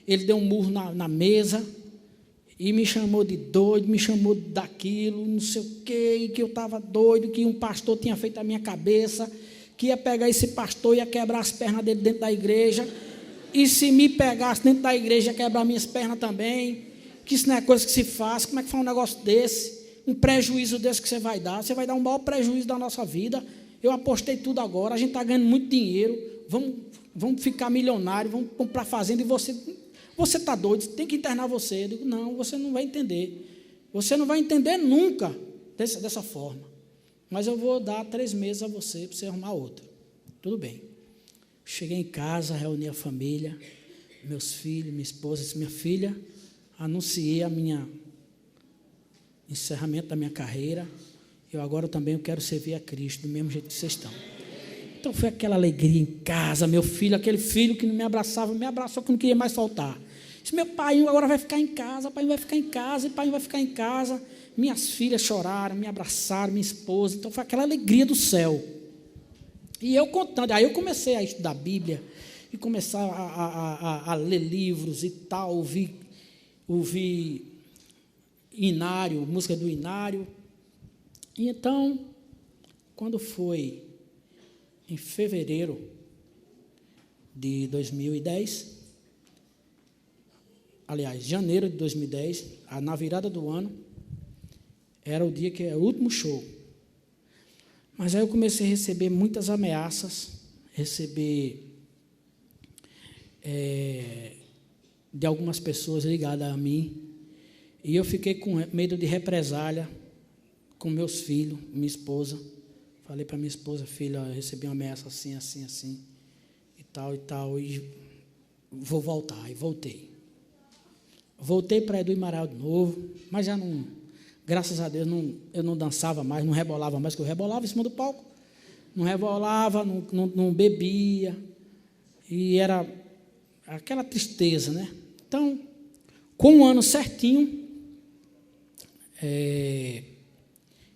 ele deu um murro na mesa, E me chamou de doido, me chamou daquilo, não sei o quê, e que eu estava doido, que um pastor tinha feito a minha cabeça, que ia pegar esse pastor e ia quebrar as pernas dele dentro da igreja, e se me pegasse dentro da igreja, ia quebrar minhas pernas também, que isso não é coisa que se faz. Como é que faz um negócio desse? Um prejuízo desse que você vai dar dar um maior prejuízo da nossa vida. Eu apostei tudo agora, a gente está ganhando muito dinheiro, vamos ficar milionário, vamos comprar fazenda, e você está doido, tem que internar você. Eu digo, não, você não vai entender. Você não vai entender nunca dessa forma. Mas eu vou dar 3 meses a você, para você arrumar outra. Tudo bem. Cheguei em casa, reuni a família, meus filhos, minha esposa, disse, minha filha, anunciei encerramento da minha carreira. Eu agora também eu quero servir a Cristo, do mesmo jeito que vocês estão. Então foi aquela alegria em casa, meu filho, aquele filho que não me abraçava, me abraçou que não queria mais faltar. Disse, meu pai agora vai ficar em casa, pai vai ficar em casa, e pai vai ficar em casa. Minhas filhas choraram, me abraçaram, minha esposa. Então foi aquela alegria do céu. E eu contando, aí eu comecei a estudar a Bíblia, e começar a ler livros e tal, ouvir Inário, música do Inário. E então, quando foi em fevereiro de 2010, aliás, janeiro de 2010, na virada do ano, era o dia que era o último show. Mas aí eu comecei a receber muitas ameaças, de algumas pessoas ligadas a mim, e eu fiquei com medo de represália com meus filhos, minha esposa. Falei para minha esposa, filha, eu recebi uma ameaça assim, assim, assim, e tal, e vou voltar. E voltei. Voltei para Edu Amaral de novo, mas já não, graças a Deus, eu não dançava mais, não rebolava mais, porque eu rebolava em cima do palco. Não rebolava, não bebia, e era aquela tristeza, né? Então, com um ano certinho,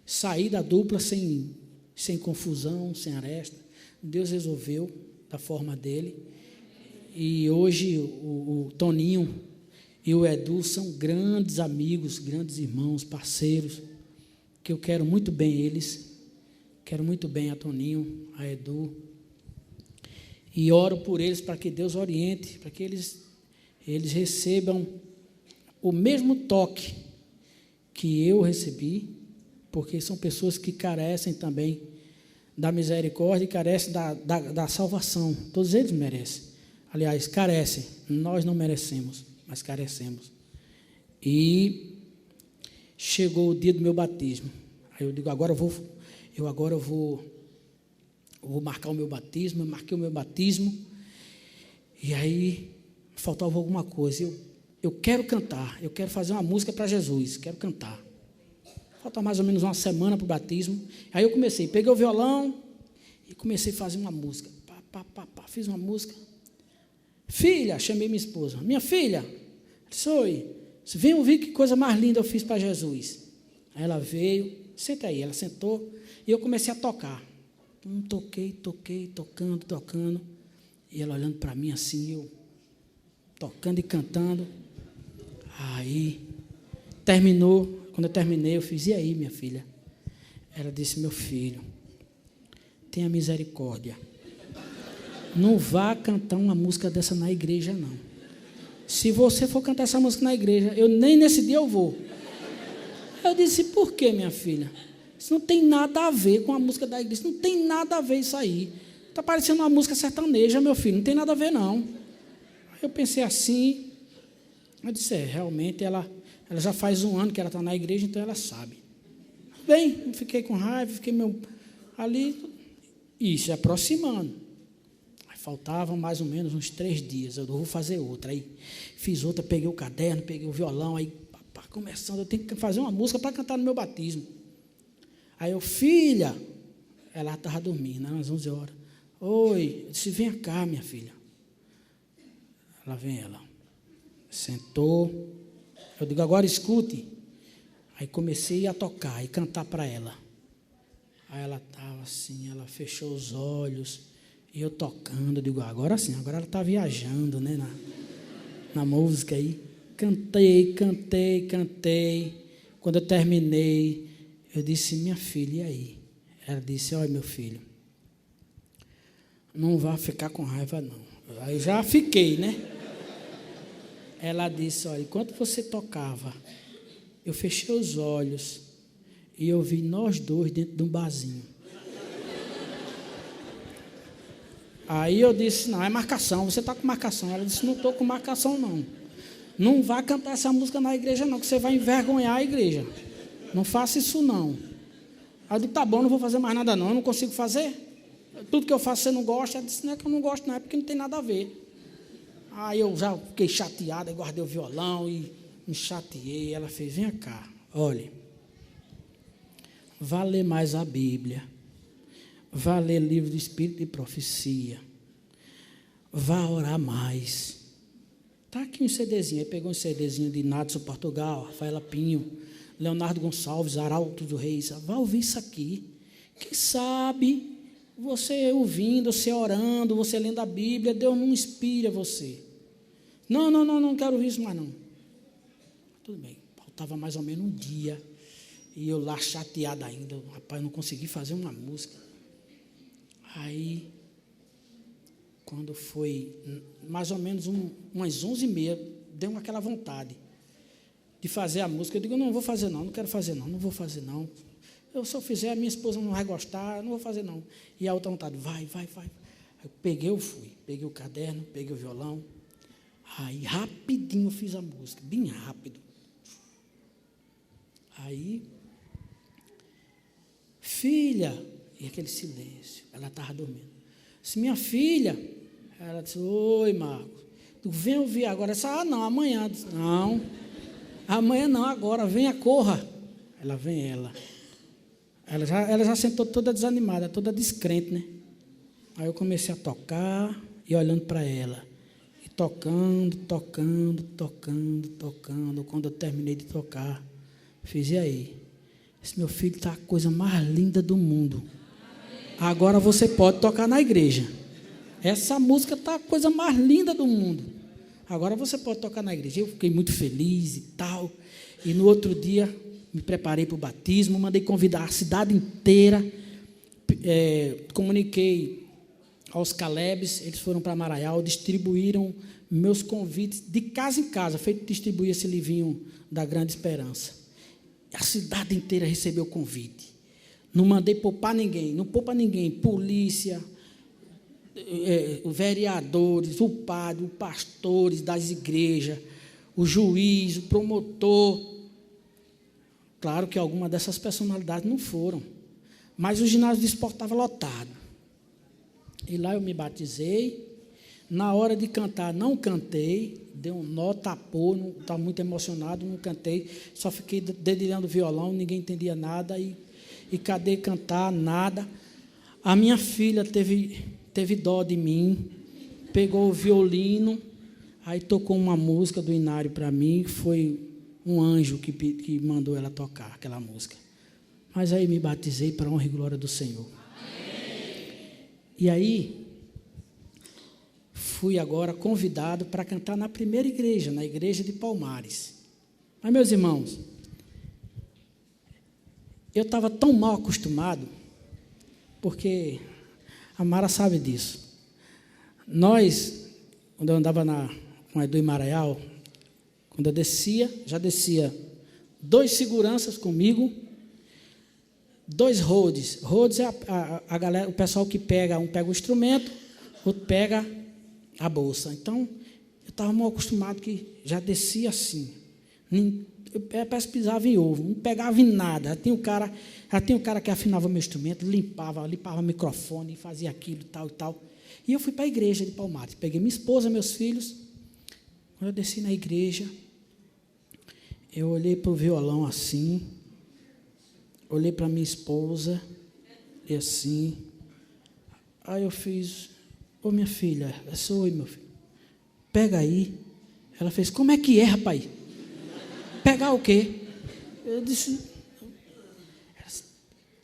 saí da dupla sem confusão, sem aresta. Deus resolveu da forma dele. E hoje o Toninho e o Edu são grandes amigos, grandes irmãos, parceiros, que eu quero muito bem eles. Quero muito bem a Toninho, a Edu. E oro por eles para que Deus oriente, para que eles recebam o mesmo toque que eu recebi, porque são pessoas que carecem também da misericórdia e carecem da salvação. Todos eles merecem. Aliás, carecem. Nós não merecemos, mas carecemos. E chegou o dia do meu batismo. Aí eu digo, agora eu vou marcar o meu batismo. Eu marquei o meu batismo. E aí faltava alguma coisa. Eu quero cantar, eu quero fazer uma música para Jesus, quero cantar. Falta mais ou menos uma semana para o batismo. Aí eu peguei o violão e comecei a fazer uma música. Fiz uma música. Filha, chamei minha esposa. Minha filha, disse, oi, vem ouvir que coisa mais linda eu fiz para Jesus. Aí ela veio, senta aí, ela sentou e eu comecei a tocar. Toquei, tocando. E ela olhando para mim assim, eu tocando e cantando. Aí, terminou. Quando eu terminei, eu fiz, e aí, minha filha? Ela disse, meu filho, tenha misericórdia. Não vá cantar uma música dessa na igreja, não. Se você for cantar essa música na igreja, nem nesse dia eu vou. Eu disse, por quê, minha filha? Isso não tem nada a ver com a música da igreja, não tem nada a ver isso aí. Está parecendo uma música sertaneja, meu filho, não tem nada a ver, não. Aí eu pensei assim, eu disse, realmente, ela já faz 1 ano que ela está na igreja, então ela sabe. Bem, eu fiquei com raiva, ali, isso, se aproximando. Aí faltavam mais ou menos uns 3 dias, eu vou fazer outra. Aí fiz outra, peguei o caderno, peguei o violão, aí começando, eu tenho que fazer uma música para cantar no meu batismo. Aí eu, filha, ela estava dormindo, às 11 horas. Oi, eu disse, vem cá, minha filha. Lá vem ela. Sentou. Eu digo, agora escute. Aí comecei a tocar e cantar para ela. Aí ela estava assim, ela fechou os olhos. E eu tocando, eu digo, agora sim, agora ela está viajando, né, na música aí. Cantei. Quando eu terminei, eu disse, minha filha, e aí? Ela disse, olha, meu filho, não vá ficar com raiva, não. Aí já fiquei, né? Ela disse, olha, enquanto você tocava, eu fechei os olhos e eu vi nós dois dentro de um barzinho. Aí eu disse, não, é marcação, você está com marcação. Ela disse, não estou com marcação, não. Não vá cantar essa música na igreja, não, que você vai envergonhar a igreja. Não faça isso, não. Aí eu disse, tá bom, não vou fazer mais nada, não, eu não consigo fazer. Tudo que eu faço você não gosta. Ela disse, não é que eu não gosto, não, é porque não tem nada a ver. Aí eu já fiquei chateada, guardei o violão e me chateei. Ela fez, vem cá, olha, vá ler mais a Bíblia, vá ler livro do Espírito de Profecia, vá orar mais. Está aqui um CDzinho, aí pegou um CDzinho de Nadson Portugal, Rafaela Pinho, Leonardo Gonçalves, Arauto do Reis, vá ouvir isso aqui. Quem sabe, você ouvindo, você orando, você lendo a Bíblia, Deus não inspira você. Não quero ouvir isso mais não. Tudo bem, faltava mais ou menos um dia, e eu lá chateado ainda, rapaz, não consegui fazer uma música. Aí, quando foi mais ou menos umas 11h30, deu aquela vontade de fazer a música. Eu digo, não vou fazer não quero fazer não vou fazer não. Se eu fizer, a minha esposa não vai gostar, eu não vou fazer não. E a outra vontade, vai. Eu peguei o caderno, peguei o violão, aí rapidinho eu fiz a música, bem rápido. Aí, filha, e aquele silêncio, ela estava dormindo. Disse, minha filha, ela disse, oi, Marcos, tu vem ouvir agora? Disse, não, amanhã. Disse, não, amanhã não, agora, venha, corra. Ela vem, ela já sentou toda desanimada, toda descrente, né? Aí eu comecei a tocar e olhando para ela, e tocando. Quando eu terminei de tocar, fiz, e aí? Esse meu filho está a coisa mais linda do mundo. Agora você pode tocar na igreja. Essa música está a coisa mais linda do mundo. Agora você pode tocar na igreja. Eu fiquei muito feliz e tal. E no outro dia, me preparei para o batismo, mandei convidar a cidade inteira. Comuniquei aos Calebes, eles foram para Maraial, distribuíram meus convites de casa em casa, feito distribuir esse livrinho da Grande Esperança. A cidade inteira recebeu o convite. Não mandei poupar ninguém, não poupa ninguém, polícia, vereadores, o padre, os pastores das igrejas, o juiz, o promotor. Claro que algumas dessas personalidades não foram, mas o ginásio de esporte estava lotado. E lá eu me batizei. Na hora de cantar, não cantei, deu um nó, tapou, estava muito emocionado, não cantei, só fiquei dedilhando o violão, ninguém entendia nada, e cadê cantar, nada. A minha filha teve dó de mim, pegou o violino, aí tocou uma música do Inário para mim, foi um anjo que mandou ela tocar aquela música. Mas aí me batizei para a honra e glória do Senhor. E aí, fui agora convidado para cantar na primeira igreja, na igreja de Palmares. Mas, meus irmãos, eu estava tão mal acostumado, porque a Mara sabe disso. Nós, quando eu andava com a Edu em Maraial, quando eu já descia 2 seguranças comigo, 2 roads. Roads é a galera, o pessoal que pega, um pega o instrumento, outro pega a bolsa. Então, eu estava mal acostumado que já descia assim. Parece que pisava em ovo, não pegava em nada. Já tinha um cara que afinava meu instrumento, limpava o microfone, fazia aquilo, tal e tal. E eu fui para a igreja de Palmares. Peguei minha esposa, meus filhos. Quando eu desci na igreja, eu olhei para o violão assim, olhei para minha esposa, e assim. Aí eu fiz, ô minha filha, oi meu filho, pega aí. Ela fez, como é que é, rapaz? Pegar o quê? Eu disse,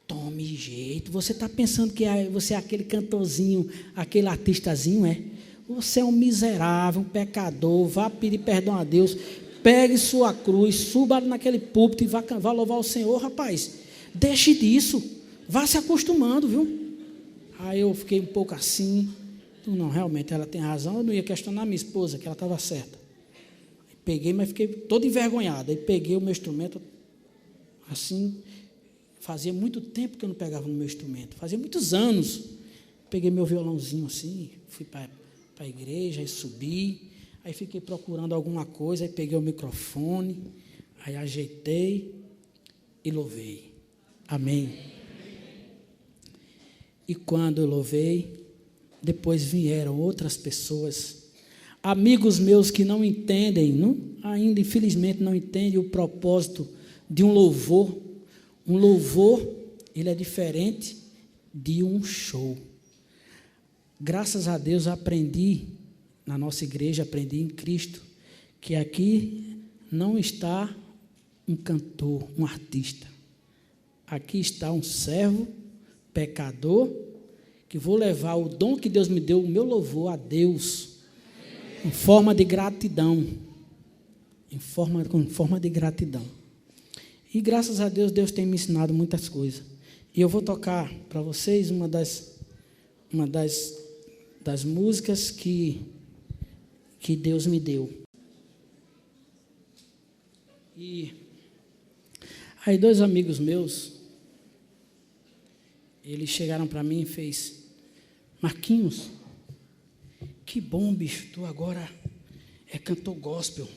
tome jeito, você está pensando que você é aquele cantorzinho, aquele artistazinho, é? Você é um miserável, um pecador, vá pedir perdão a Deus, Pegue sua cruz, suba naquele púlpito e vá louvar o Senhor, rapaz. Deixe disso. Vá se acostumando, viu? Aí eu fiquei um pouco assim. Não, realmente ela tem razão. Eu não ia questionar minha esposa, que ela estava certa. Peguei, mas fiquei todo envergonhado. Aí peguei o meu instrumento assim. Fazia muito tempo que eu não pegava no meu instrumento. Fazia muitos anos. Peguei meu violãozinho assim, fui para a igreja, aí subi. Aí fiquei procurando alguma coisa, aí peguei o microfone, aí ajeitei e louvei. Amém. E quando eu louvei, depois vieram outras pessoas, amigos meus que não entendem, ainda infelizmente não entendem o propósito de um louvor. Um louvor, ele é diferente de um show. Graças a Deus aprendi, na nossa igreja, aprendi em Cristo, que aqui não está um cantor, um artista. Aqui está um servo, pecador, que vou levar o dom que Deus me deu, o meu louvor a Deus, em forma de gratidão. Em forma de gratidão. E graças a Deus, Deus tem me ensinado muitas coisas. E eu vou tocar para vocês uma das músicas que Deus me deu. E aí 2 amigos meus, eles chegaram para mim e fez: Marquinhos, que bom, bicho, tu agora é cantor gospel.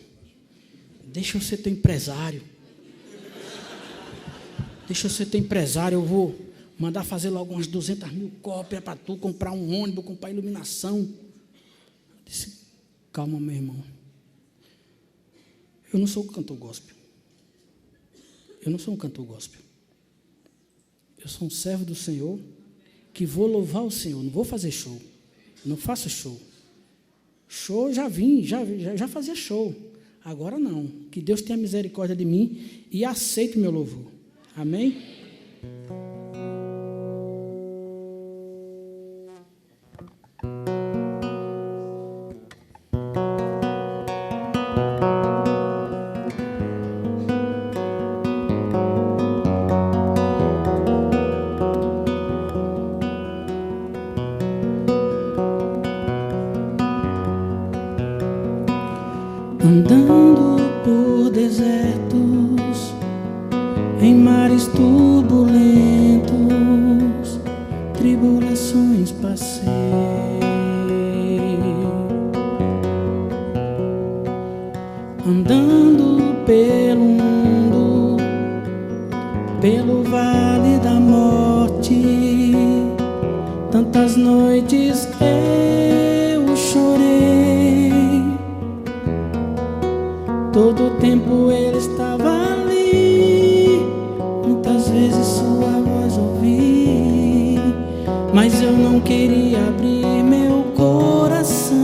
Deixa eu ser teu empresário. Deixa eu ser teu empresário, eu vou mandar fazer logo umas 200.000 cópias para tu, comprar um ônibus, comprar iluminação. Eu disse: calma, meu irmão. Eu não sou cantor gospel. Eu não sou um cantor gospel. Eu sou um servo do Senhor que vou louvar o Senhor. Não vou fazer show. Não faço show. Show já fazia show. Agora não. Que Deus tenha misericórdia de mim e aceite meu louvor. Amém? Andando por desertos, em mares turbulentos, tribulações passei. Andando pelo mundo, pelo vale da morte, tantas noites eu chorei. Todo o tempo Ele estava ali, muitas vezes sua voz ouvi, mas eu não queria abrir meu coração.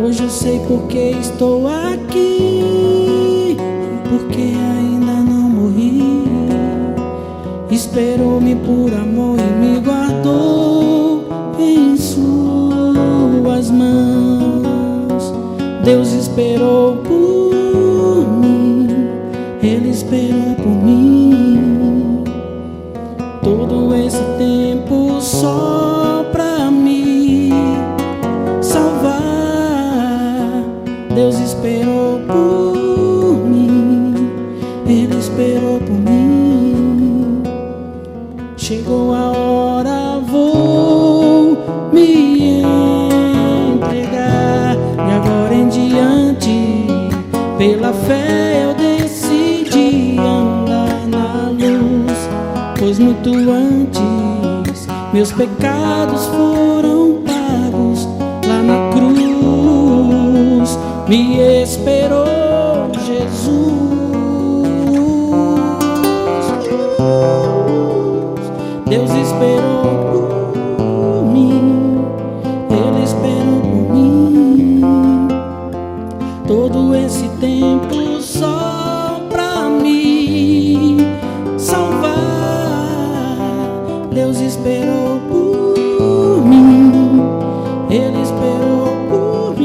Hoje eu sei porque estou aqui, porque ainda não morri. Esperou-me por amor e me guardou em suas mãos. Deus esperou por mim, Ele esperou por mim, todo esse tempo só pra me salvar. Deus esperou por mim, Ele esperou por mim. Chegou a hora, vou me entregar. E agora em diante, pela fé eu decidi andar na luz, pois muito antes meus pecados foram pagos lá na cruz. Me esperou Jesus. Deus esperou por mim, Ele esperou por mim, todo esse tempo só pra me salvar. Deus esperou por mim, Ele esperou por mim.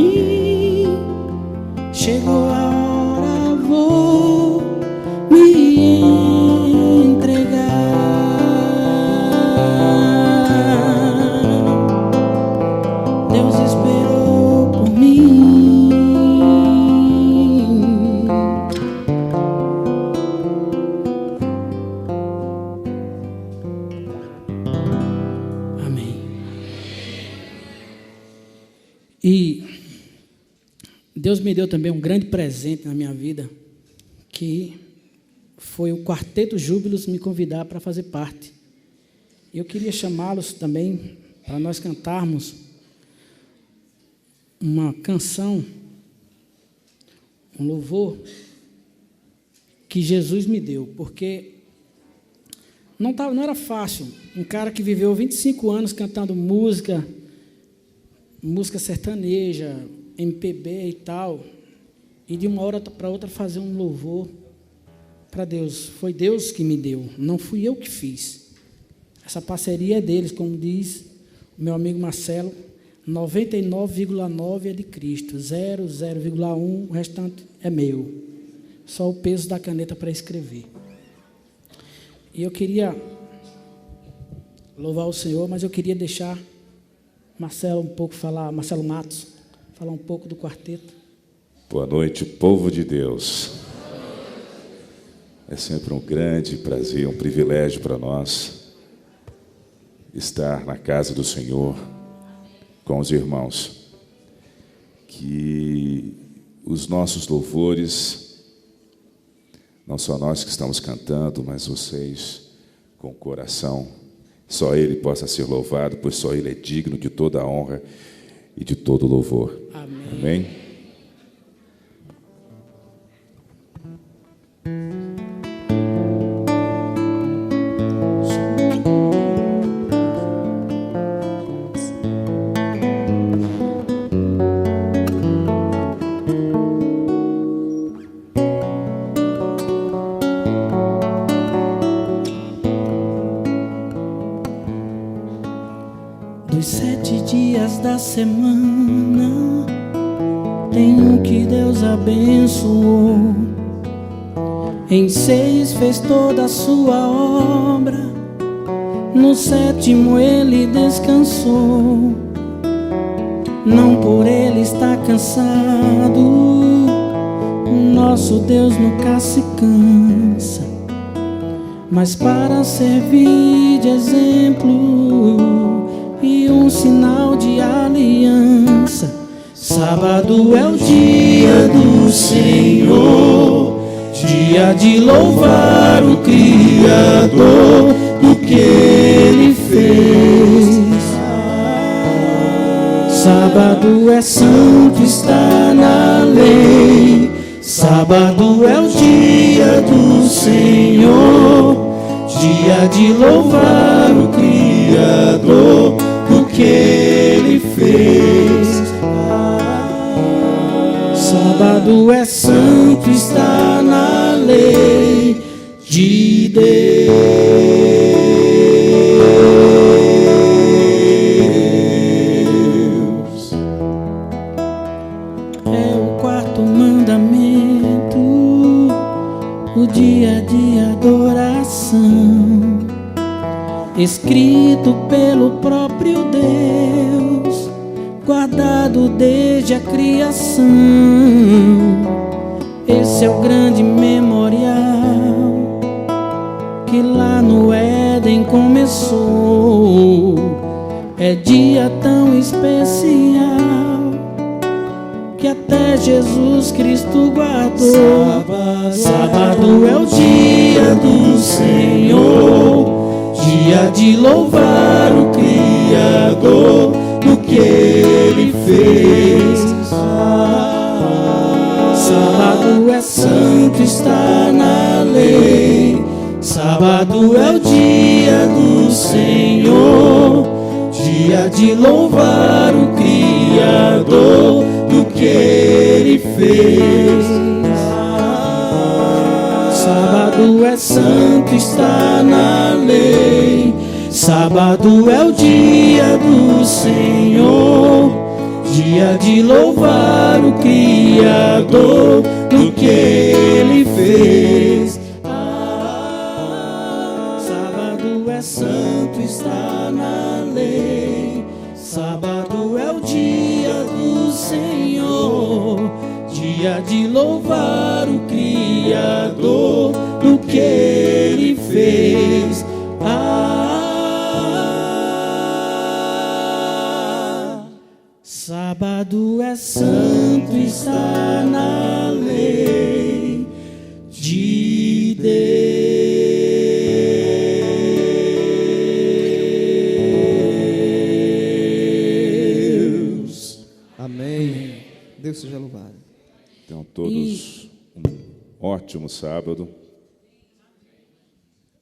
E Deus me deu também um grande presente na minha vida, que foi o Quarteto Júbilos me convidar para fazer parte. Eu queria chamá-los também para nós cantarmos uma canção, um louvor que Jesus me deu, porque não era fácil. Um cara que viveu 25 anos cantando música sertaneja, MPB e tal, e de uma hora para outra fazer um louvor para Deus. Foi Deus que me deu, não fui eu que fiz. Essa parceria é deles, como diz o meu amigo Marcelo, 99,9% é de Cristo, 0,1%, o restante é meu. Só o peso da caneta para escrever. E eu queria louvar o Senhor, mas eu queria deixar Marcelo Matos, falar um pouco do quarteto. Boa noite, povo de Deus. É sempre um grande prazer, um privilégio para nós estar na casa do Senhor com os irmãos. Que os nossos louvores, não só nós que estamos cantando, mas vocês com o coração, só Ele possa ser louvado, pois só Ele é digno de toda a honra e de todo louvor. Amém. Amém? Dos 7 dias da semana, tem um que Deus abençoou. Em 6 fez toda a sua obra, no 7º ele descansou. Não por ele está cansado, o nosso Deus nunca se cansa, mas para servir de exemplo e um sinal de aliança. Sábado é o dia do Senhor, dia de louvar o Criador do que Ele fez. Sábado é santo, está na lei. Sábado é o dia do Senhor, dia de louvar o Criador do que Ele fez. Sábado é santo, está na lei de Deus. É o 4º mandamento, o dia de adoração, escrito pelo próprio Deus, guardado desde a criação. Esse é o grande memorial que lá no Éden começou. É dia tão especial que até Jesus Cristo guardou. Sábado é o dia do Senhor, dia de louvar o Criador do que Ele fez. Sábado é santo, está na lei. Sábado é o dia do Senhor, dia de louvar o Criador do que Ele fez. Sábado é santo, está na lei. Sábado é o dia do Senhor, dia de louvar o Criador do que Ele fez. Sábado é santo, está na lei. Sábado é o dia do Senhor, dia de louvar o Criador do que Ele fez. Sábado sábado é santo, está na lei de Deus. Amém. Deus seja louvado. Então, todos um ótimo sábado.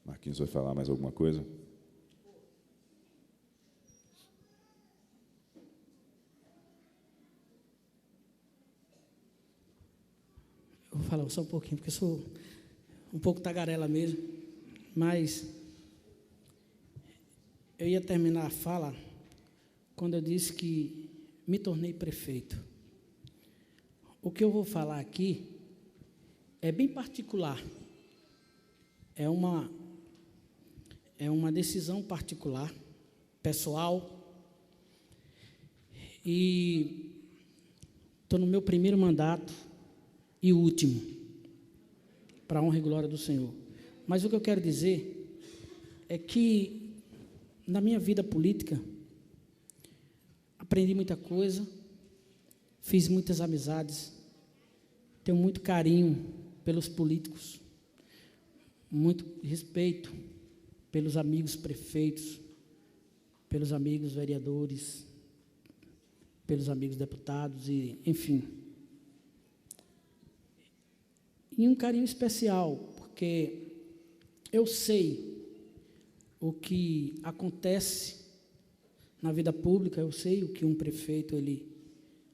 Marquinhos vai falar mais alguma coisa? Eu vou falar só um pouquinho, porque eu sou um pouco tagarela mesmo, mas eu ia terminar a fala quando eu disse que me tornei prefeito. O que eu vou falar aqui é bem particular, é uma decisão particular, pessoal, e estou no meu primeiro mandato e último, para a honra e glória do Senhor. Mas o que eu quero dizer é que, na minha vida política, aprendi muita coisa, fiz muitas amizades, tenho muito carinho pelos políticos, muito respeito pelos amigos prefeitos, pelos amigos vereadores, pelos amigos deputados, e enfim. E um carinho especial, porque eu sei o que acontece na vida pública, eu sei o que um prefeito,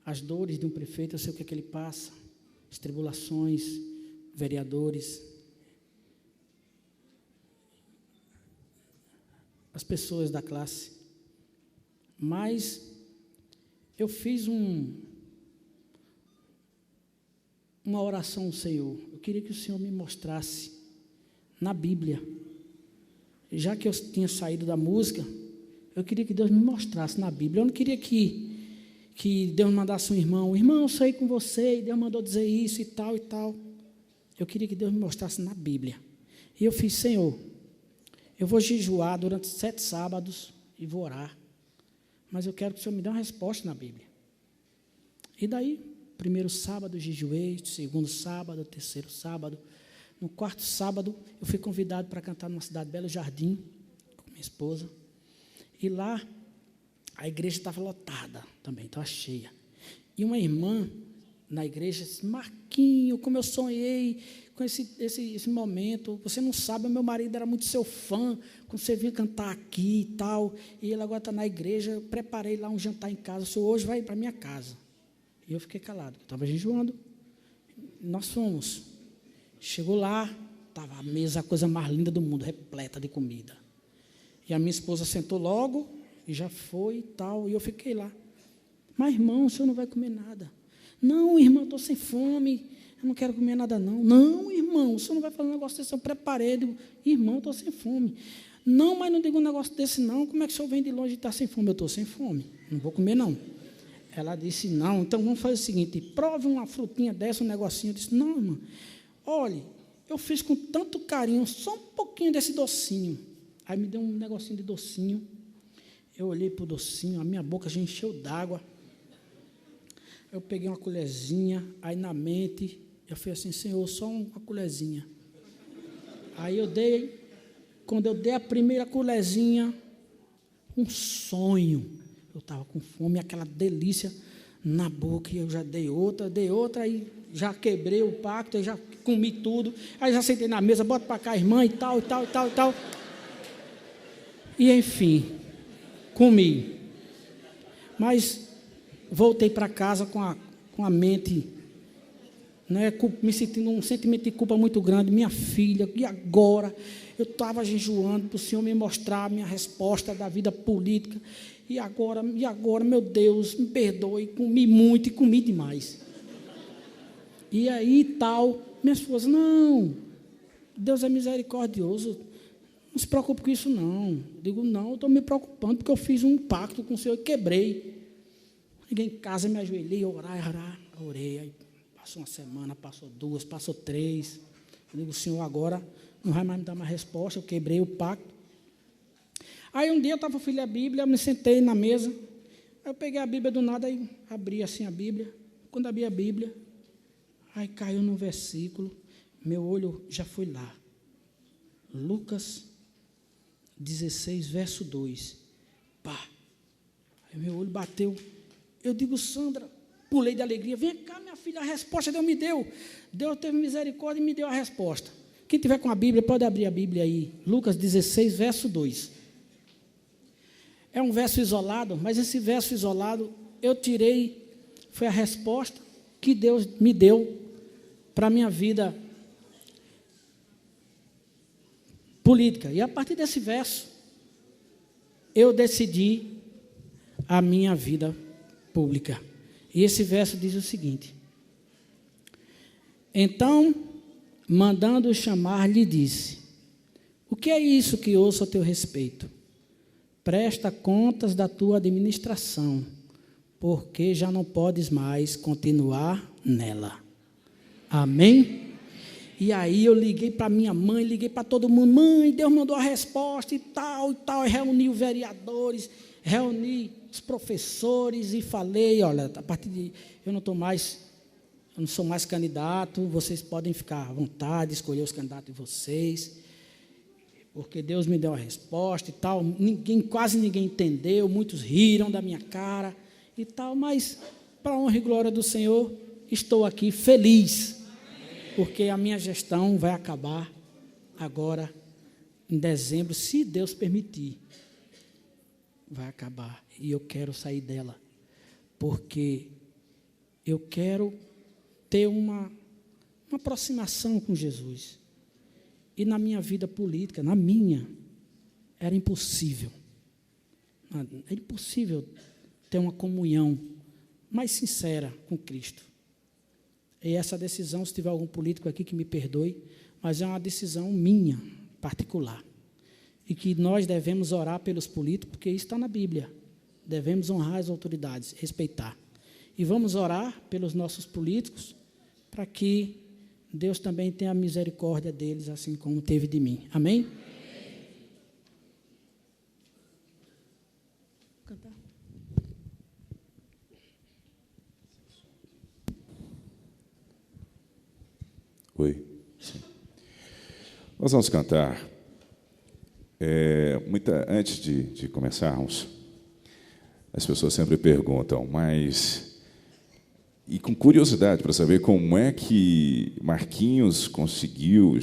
as dores de um prefeito, eu sei o que é que ele passa, as tribulações, vereadores, as pessoas da classe. Mas eu fiz uma oração ao Senhor. Eu queria que o Senhor me mostrasse na Bíblia. Já que eu tinha saído da música, eu queria que Deus me mostrasse na Bíblia. Eu não queria que Deus mandasse um irmão, eu saí com você, e Deus mandou dizer isso e tal e tal. Eu queria que Deus me mostrasse na Bíblia. E eu fiz, Senhor, eu vou jejuar durante 7 sábados e vou orar. Mas eu quero que o Senhor me dê uma resposta na Bíblia. E daí, primeiro sábado, jejuei, segundo sábado, terceiro sábado. No quarto sábado, eu fui convidado para cantar numa cidade, Belo Jardim, com minha esposa. E lá, a igreja estava lotada também, estava cheia. E uma irmã na igreja disse, Marquinho, como eu sonhei com esse momento, você não sabe, meu marido era muito seu fã, quando você vinha cantar aqui e tal, e ele agora está na igreja, eu preparei lá um jantar em casa, o senhor hoje vai para a minha casa. E eu fiquei calado, eu estava jejuando. Nós fomos. Chegou lá, estava a mesa, a coisa mais linda do mundo, repleta de comida. E a minha esposa sentou logo, e já foi e tal, e eu fiquei lá. Mas, irmão, o senhor não vai comer nada. Não, irmão, estou sem fome, eu não quero comer nada, não. Não, irmão, o senhor não vai fazer um negócio desse, eu preparei. Eu digo, irmão, estou sem fome. Não, mas não digo um negócio desse, não. Como é que o senhor vem de longe e está sem fome? Eu estou sem fome, não vou comer, não. Ela disse, não, então vamos fazer o seguinte, prove uma frutinha dessa, um negocinho. Eu disse, não, irmã, olhe, eu fiz com tanto carinho, só um pouquinho desse docinho. Aí me deu um negocinho de docinho. Eu olhei para o docinho, a minha boca já encheu d'água. Eu peguei uma colherzinha, aí na mente, eu falei assim, Senhor, só uma colherzinha. Aí eu dei, quando eu dei a primeira colherzinha, um sonho. Eu estava com fome, aquela delícia na boca, e eu já dei outra, aí já quebrei o pacto, aí já comi tudo, aí já sentei na mesa, bota para cá, irmã, e tal. E, enfim, comi. Mas voltei para casa com a mente, né, me sentindo um sentimento de culpa muito grande. Minha filha, e agora? Eu estava jejuando para o Senhor me mostrar a minha resposta da vida política. E agora, meu Deus, me perdoe, comi muito e comi demais. E aí, tal, minha esposa, não, Deus é misericordioso, não se preocupe com isso, não. Eu digo, não, eu estou me preocupando, porque eu fiz um pacto com o Senhor e quebrei. Cheguei em casa, me ajoelhei, orei, aí passou uma semana, passou 2, passou 3. Eu digo, o Senhor agora não vai mais me dar mais resposta, eu quebrei o pacto. Aí um dia eu estava filho da Bíblia, eu me sentei na mesa, Aí eu peguei a Bíblia do nada e abri assim a Bíblia. Quando abri a Bíblia, aí caiu no versículo, meu olho já foi lá. Lucas 16, verso 2. Pá! Aí meu olho bateu. Eu digo, Sandra, pulei de alegria. Vem cá, minha filha, a resposta Deus me deu. Deus teve misericórdia e me deu a resposta. Quem tiver com a Bíblia, pode abrir a Bíblia aí. Lucas 16, verso 2. É um verso isolado, mas esse verso isolado eu tirei, foi a resposta que Deus me deu para a minha vida política. E a partir desse verso, eu decidi a minha vida pública. E esse verso diz o seguinte: então, mandando chamar, lhe disse: o que é isso que ouço a teu respeito? Presta contas da tua administração, porque já não podes mais continuar nela. Amém? E aí eu liguei para minha mãe, liguei para todo mundo. Mãe, Deus mandou a resposta e tal, e tal. E reuni os vereadores, reuni os professores e falei, olha, a partir de... eu não sou mais candidato, vocês podem ficar à vontade, escolher os candidatos de vocês, porque Deus me deu a resposta e tal. Quase ninguém entendeu, muitos riram da minha cara e tal, mas, para a honra e glória do Senhor, estou aqui feliz, porque a minha gestão vai acabar agora, em dezembro, se Deus permitir. Vai acabar, e eu quero sair dela, porque eu quero ter uma aproximação com Jesus. E na minha vida política, era impossível. É impossível ter uma comunhão mais sincera com Cristo. E essa decisão, se tiver algum político aqui que me perdoe, mas é uma decisão minha, particular. E que nós devemos orar pelos políticos, porque isso está na Bíblia. Devemos honrar as autoridades, respeitar. E vamos orar pelos nossos políticos, para que Deus também tenha misericórdia deles, assim como teve de mim. Amém? Cantar. Oi. Sim. Nós vamos cantar. Antes de começarmos, as pessoas sempre perguntam, e com curiosidade para saber como é que Marquinhos conseguiu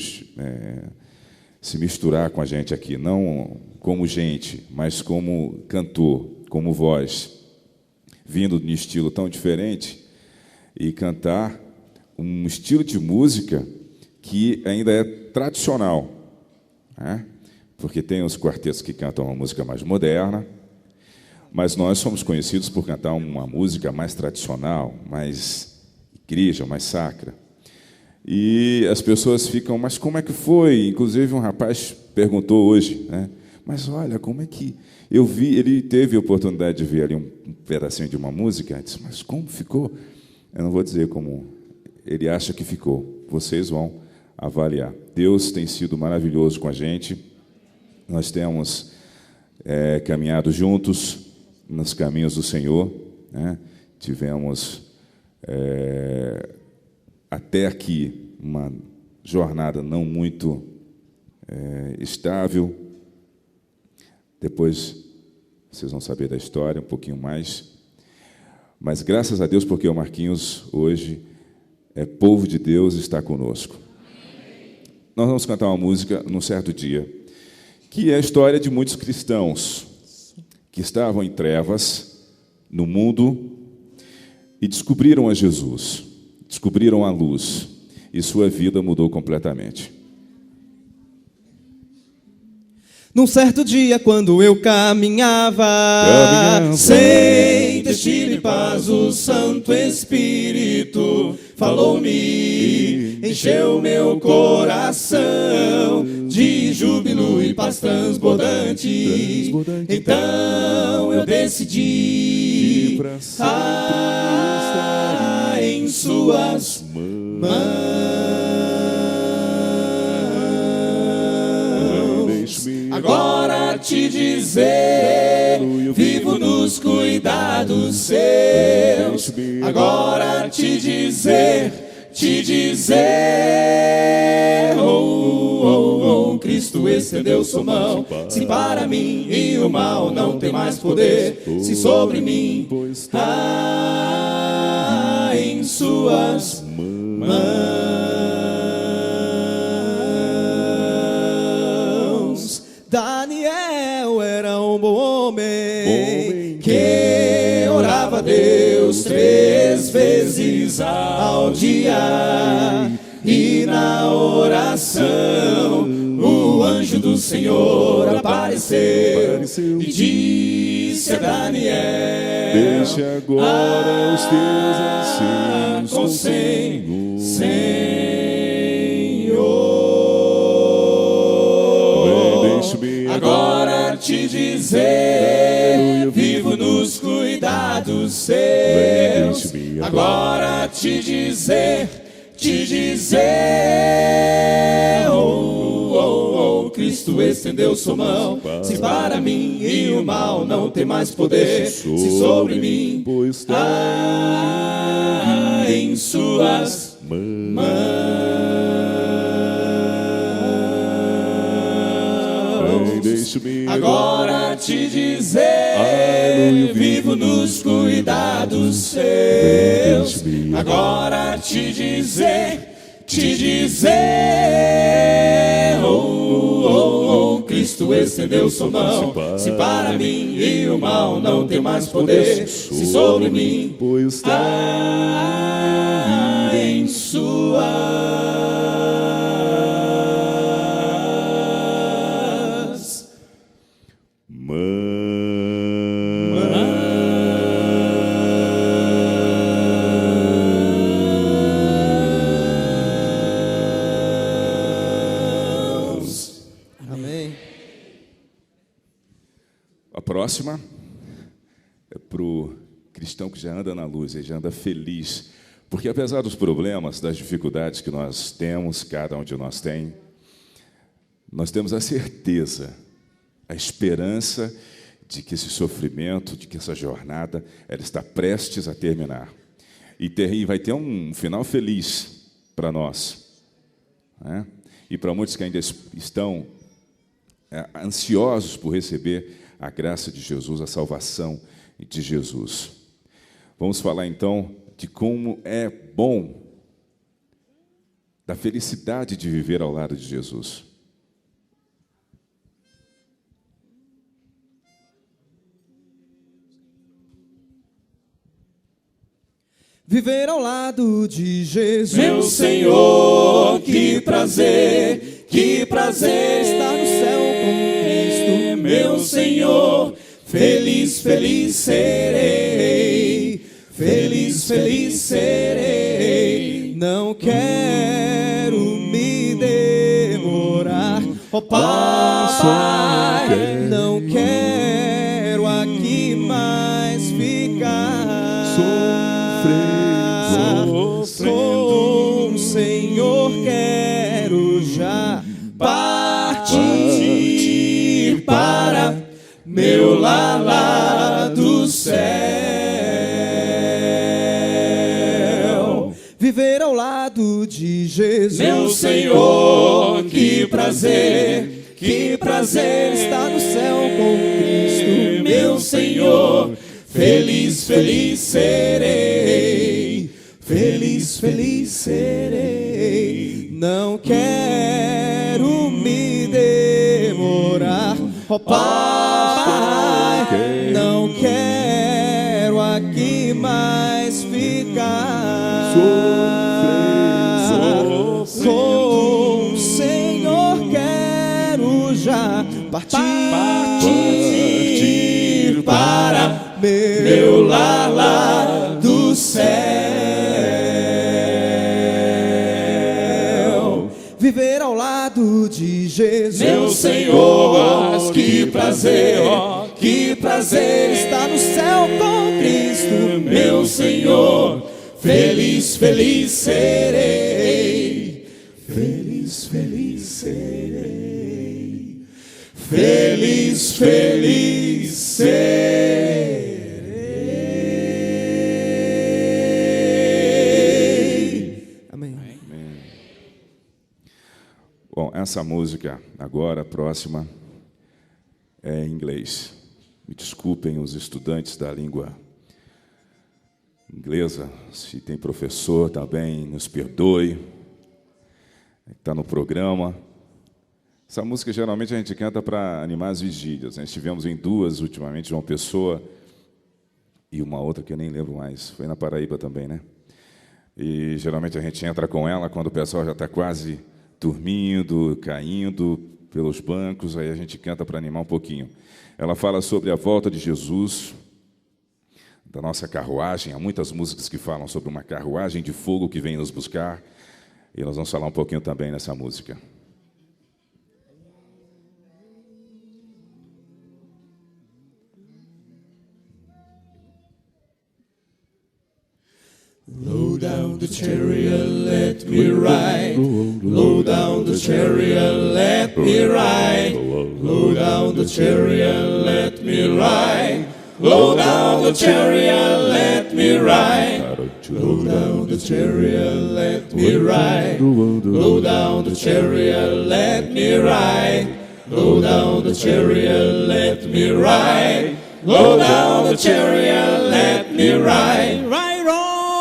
se misturar com a gente aqui, não como gente, mas como cantor, como voz, vindo de um estilo tão diferente e cantar um estilo de música que ainda é tradicional, né? Porque tem os quartetos que cantam uma música mais moderna, mas nós somos conhecidos por cantar uma música mais tradicional, mais igreja, mais sacra. E as pessoas ficam, mas como é que foi? Inclusive um rapaz perguntou hoje, né? Mas olha, como é que... Eu vi, ele teve a oportunidade de ver ali um pedacinho de uma música, eu disse, mas como ficou? Eu não vou dizer como ele acha que ficou, vocês vão avaliar. Deus tem sido maravilhoso com a gente, nós temos caminhado juntos nos caminhos do Senhor, né? Tivemos até aqui uma jornada não muito estável. Depois vocês vão saber da história um pouquinho mais. Mas graças a Deus, porque o Marquinhos hoje é povo de Deus e está conosco. Nós vamos cantar uma música num certo dia, que é a história de muitos cristãos que estavam em trevas no mundo e descobriram a Jesus, descobriram a luz, e sua vida mudou completamente. Num certo dia, quando eu caminhava sem destino e paz, o Santo Espírito falou-me, encheu meu coração de júbilo e paz transbordante. Então eu decidi estar em suas mãos. Agora te dizer, vivo nos cuidados cuidados seus. Agora te dizer, Cristo estendeu sua mão, se para mim e o mal não tem mais poder, se sobre mim está em suas mãos. Daniel era um bom homem Que orava a Deus 3 vezes ao dia, e na oração o anjo do Senhor apareceu e disse a Daniel: Deixe agora os teus anseios com Senhor. Deixe-me Agora te dizer, vivo nos cuidados seus. Agora te dizer, Cristo estendeu sua mão, se para mim e o mal não tem mais poder, se sobre mim está em suas mãos. Agora te dizer, vivo nos cuidados seus. Agora te dizer, Cristo estendeu sua mão, se para mim e o mal não tem mais poder, se sobre mim está em suas A próxima é para o cristão que já anda na luz, ele já anda feliz. Porque apesar dos problemas, das dificuldades que nós temos, cada um de nós tem, nós temos a certeza, a esperança de que esse sofrimento, de que essa jornada, ela está prestes a terminar. E vai ter um final feliz para nós, né? E para muitos que ainda estão ansiosos por receber a graça de Jesus, a salvação de Jesus. Vamos falar então de como é bom, da felicidade de viver ao lado de Jesus. Viver ao lado de Jesus. Meu Senhor, que prazer estar no céu com Cristo. Meu Senhor, feliz, feliz serei, feliz, feliz serei. Não quero me demorar, ó Pai, não quero aqui mais ficar. Com o Senhor quero já partir para meu lar lá do céu. Viver ao lado de Jesus. Meu Senhor, que prazer estar no céu com Cristo. Meu Senhor, feliz, feliz serei, feliz, feliz serei. Não quero me demorar, ó Pai, não quero aqui mais ficar. Com o Senhor quero já partir para meu lar lá do céu. Viver ao lado de Jesus. Meu Senhor, que prazer estar no céu com Cristo. Meu Senhor, feliz, feliz serei, feliz, feliz serei, feliz, feliz serei. essa música agora, próxima, é em inglês. Me desculpem os estudantes da língua inglesa, se tem professor também, nos perdoe, está no programa. Essa música geralmente a gente canta para animar as vigílias. Nós tivemos em duas ultimamente, João Pessoa e uma outra que eu nem lembro mais, foi na Paraíba também, né? E geralmente a gente entra com ela quando o pessoal já está quase dormindo, caindo pelos bancos, aí a gente canta para animar um pouquinho. Ela fala sobre a volta de Jesus, da nossa carruagem. Há muitas músicas que falam sobre uma carruagem de fogo que vem nos buscar, e nós vamos falar um pouquinho também nessa música. Low down the chariot, let me ride. Low down the chariot, let me ride. Low down the chariot, let me ride. Low down the chariot, let me ride. Low down the chariot, let me ride. Low down the chariot, let me ride. Low down the chariot, let me ride. Low down the chariot, let me ride.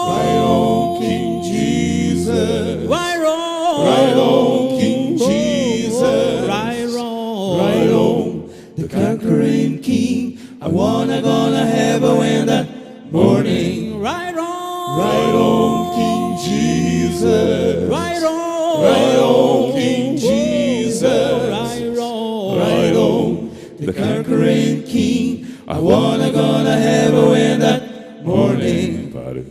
Ride on, King Jesus. Ride on, King Jesus. Ride on, the conquering King. I wanna gonna heaven when the morning. Ride on, King Jesus. Ride on, King Jesus. Ride on, the conquering King. I wanna gonna heaven when the morning.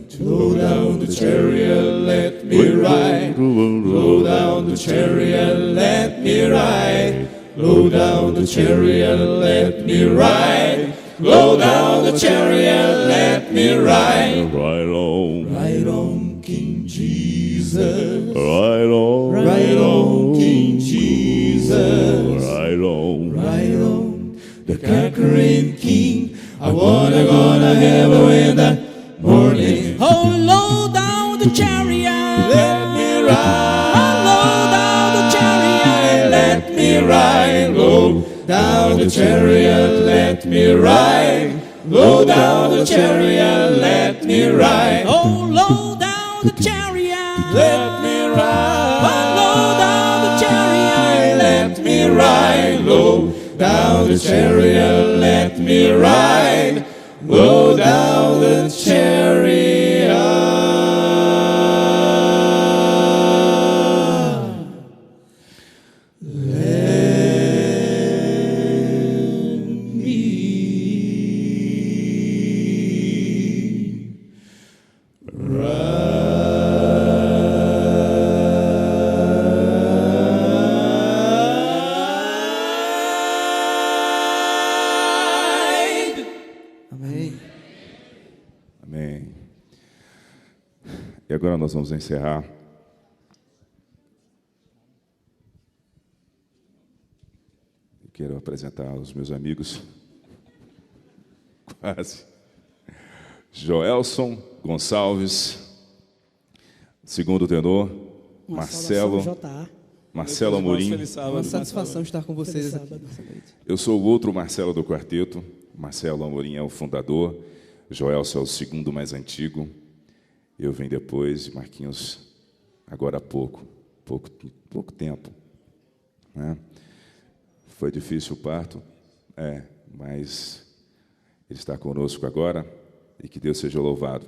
Slow down the chariot, let me ride. Slow down the chariot, let me ride. Slow down the chariot, let me ride. Slow down the chariot, let me ride. Ride on, King Jesus. Ride on, King Jesus. Ride on, the conquering King. I wanna gonna heaven when the morning. Oh, low down the chariot, let me ride. Oh, low down the chariot, let me ride. Low down the chariot, let me ride. Low down the chariot, let me ride. Oh, low down the chariot, let me ride. Oh, low down the chariot, let me ride. Low down the chariot, let me ride. Low down the chariot. Let me ride. Amém. E agora nós vamos encerrar. Eu quero apresentar os meus amigos. Quase. Joelson Gonçalves, segundo tenor. Marcelo Amorim. Uma satisfação estar com vocês aqui. Eu sou o outro Marcelo do quarteto. Marcelo Amorim é o fundador. Joelson é o segundo mais antigo. Eu venho depois, e Marquinhos agora há pouco tempo, né? Foi difícil o parto, mas ele está conosco agora, e que Deus seja louvado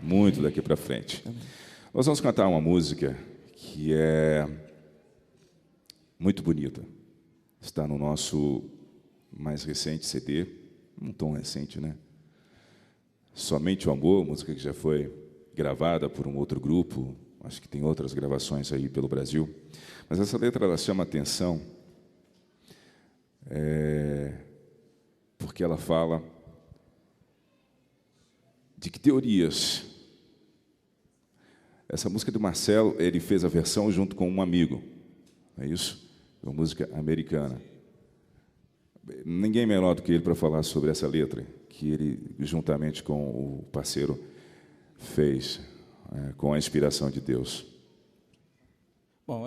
muito daqui para frente. Amém. Nós vamos cantar uma música que é muito bonita. Está no nosso mais recente CD, não tão recente, né? Somente o Amor, música que já foi gravada por um outro grupo, acho que tem outras gravações aí pelo Brasil, mas essa letra ela chama atenção, porque ela fala de que teorias. Essa música do Marcelo, ele fez a versão junto com um amigo, é isso? É uma música americana. Ninguém melhor do que ele para falar sobre essa letra, que ele, juntamente com o parceiro, fez com a inspiração de Deus. Bom,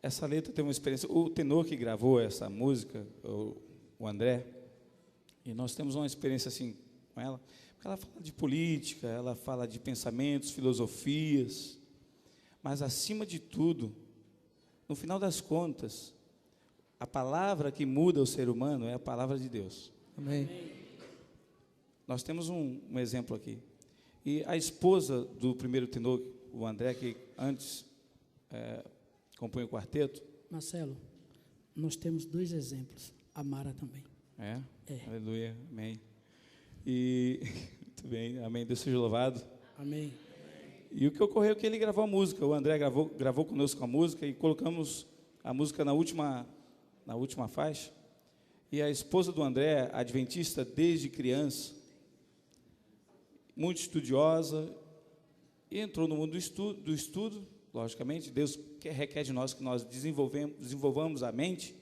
essa letra tem uma experiência. O tenor que gravou essa música, o André, e nós temos uma experiência assim com ela, porque ela fala de política, ela fala de pensamentos, filosofias, mas acima de tudo, no final das contas, a palavra que muda o ser humano é a palavra de Deus. Amém. Nós temos um exemplo aqui. E a esposa do primeiro tenor, o André, que antes compõe o quarteto. Marcelo, nós temos 2 exemplos. A Mara também. É? É. Aleluia, amém. E, muito bem, amém, Deus seja louvado. Amém. E o que ocorreu é que ele gravou a música, o André gravou conosco a música e colocamos a música na última faixa. E a esposa do André, adventista desde criança, muito estudiosa, e entrou no mundo do estudo, logicamente, Deus requer de nós que nós desenvolvamos a mente,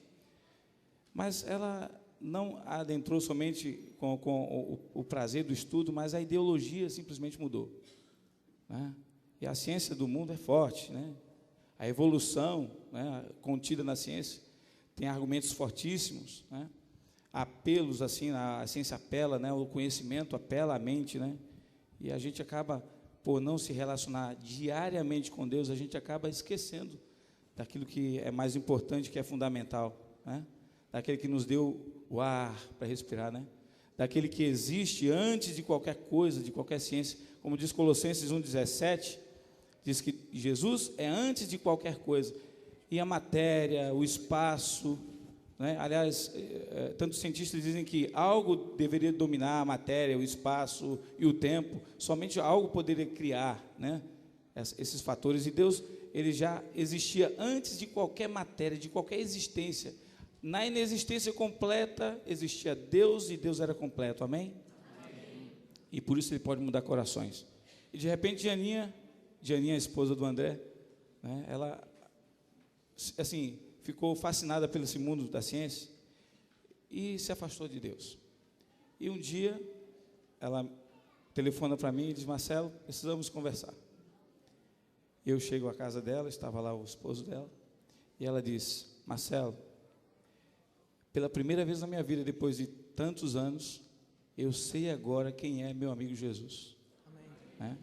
mas ela não adentrou somente com o prazer do estudo, mas a ideologia simplesmente mudou, né? E a ciência do mundo é forte, né? A evolução, né, contida na ciência tem argumentos fortíssimos, né? Apelos assim, a ciência apela, né? O conhecimento apela à mente, né? E a gente acaba, por não se relacionar diariamente com Deus, a gente acaba esquecendo daquilo que é mais importante, que é fundamental, né? Daquele que nos deu o ar para respirar, né? Daquele que existe antes de qualquer coisa, de qualquer ciência. Como diz Colossenses 1,17, diz que Jesus é antes de qualquer coisa. E a matéria, o espaço, né? Aliás, tantos cientistas dizem que algo deveria dominar a matéria, o espaço e o tempo, somente algo poderia criar, né, esses fatores. E Deus, ele já existia antes de qualquer matéria, de qualquer existência. Na inexistência completa existia Deus e Deus era completo, amém? Amém. E por isso ele pode mudar corações. E de repente Janinha, a esposa do André, né, ela, assim, ficou fascinada pelo esse mundo da ciência e se afastou de Deus. E um dia ela telefona para mim e diz: Marcelo, precisamos conversar. Eu chego à casa dela, estava lá o esposo dela, e ela diz: Marcelo, pela primeira vez na minha vida, depois de tantos anos, eu sei agora quem é meu amigo Jesus. Né?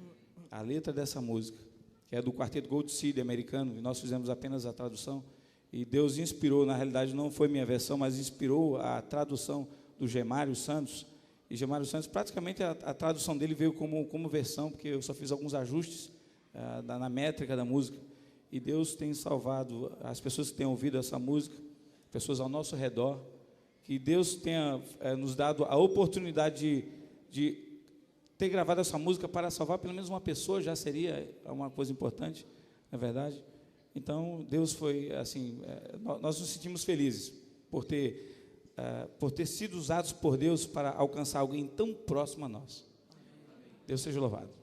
A letra dessa música, que é do quarteto Gold Seed americano, e nós fizemos apenas a tradução, e Deus inspirou, na realidade não foi minha versão, mas inspirou a tradução do Gemário Santos. E Gemário Santos, praticamente a tradução dele veio como versão, porque eu só fiz alguns ajustes na métrica da música. E Deus tem salvado as pessoas que têm ouvido essa música, pessoas ao nosso redor, que Deus tenha nos dado a oportunidade de ter gravado essa música para salvar pelo menos uma pessoa, já seria uma coisa importante, não é verdade? Então, Deus foi, assim, nós nos sentimos felizes por ter sido usados por Deus para alcançar alguém tão próximo a nós. Deus seja louvado.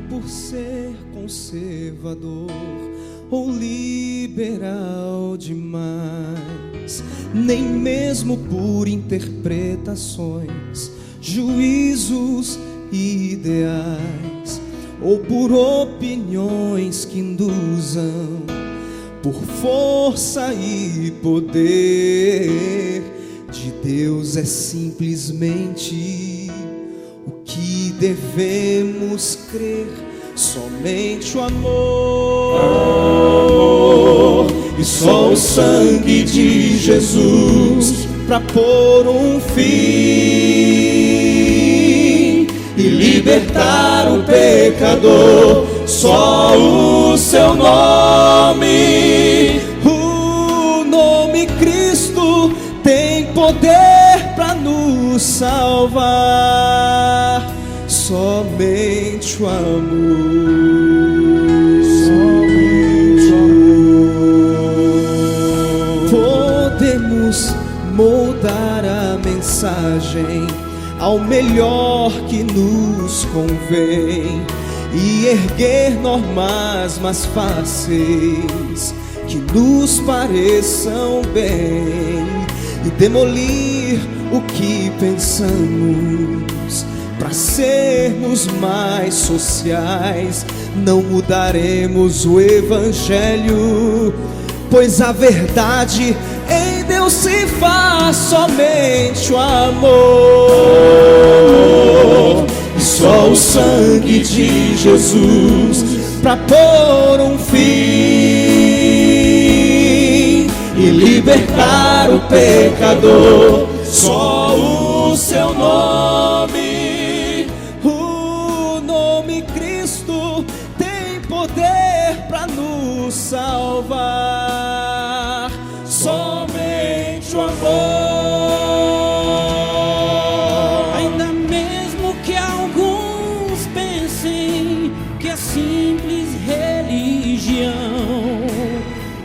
Por ser conservador ou liberal demais, nem mesmo por interpretações, juízos e ideais, ou por opiniões que induzam, por força e poder de Deus é simplesmente o que devemos crer. Somente o amor e só o sangue de Jesus pra pôr um fim e libertar o pecador. Só o seu nome, o nome Cristo, tem poder pra nos salvar. Somente o amor, somente o amor. margem ao melhor que nos convém e erguer normas mais fáceis que nos pareçam bem e demolir o que pensamos para sermos mais sociais. Não mudaremos o evangelho, pois a verdade em Deus se faz somente o amor. E só o sangue de Jesus pra pôr um fim e libertar o pecador. Só o seu nome, o nome Cristo, tem poder pra nos salvar. Somente o amor. Ainda mesmo que alguns pensem que é simples religião,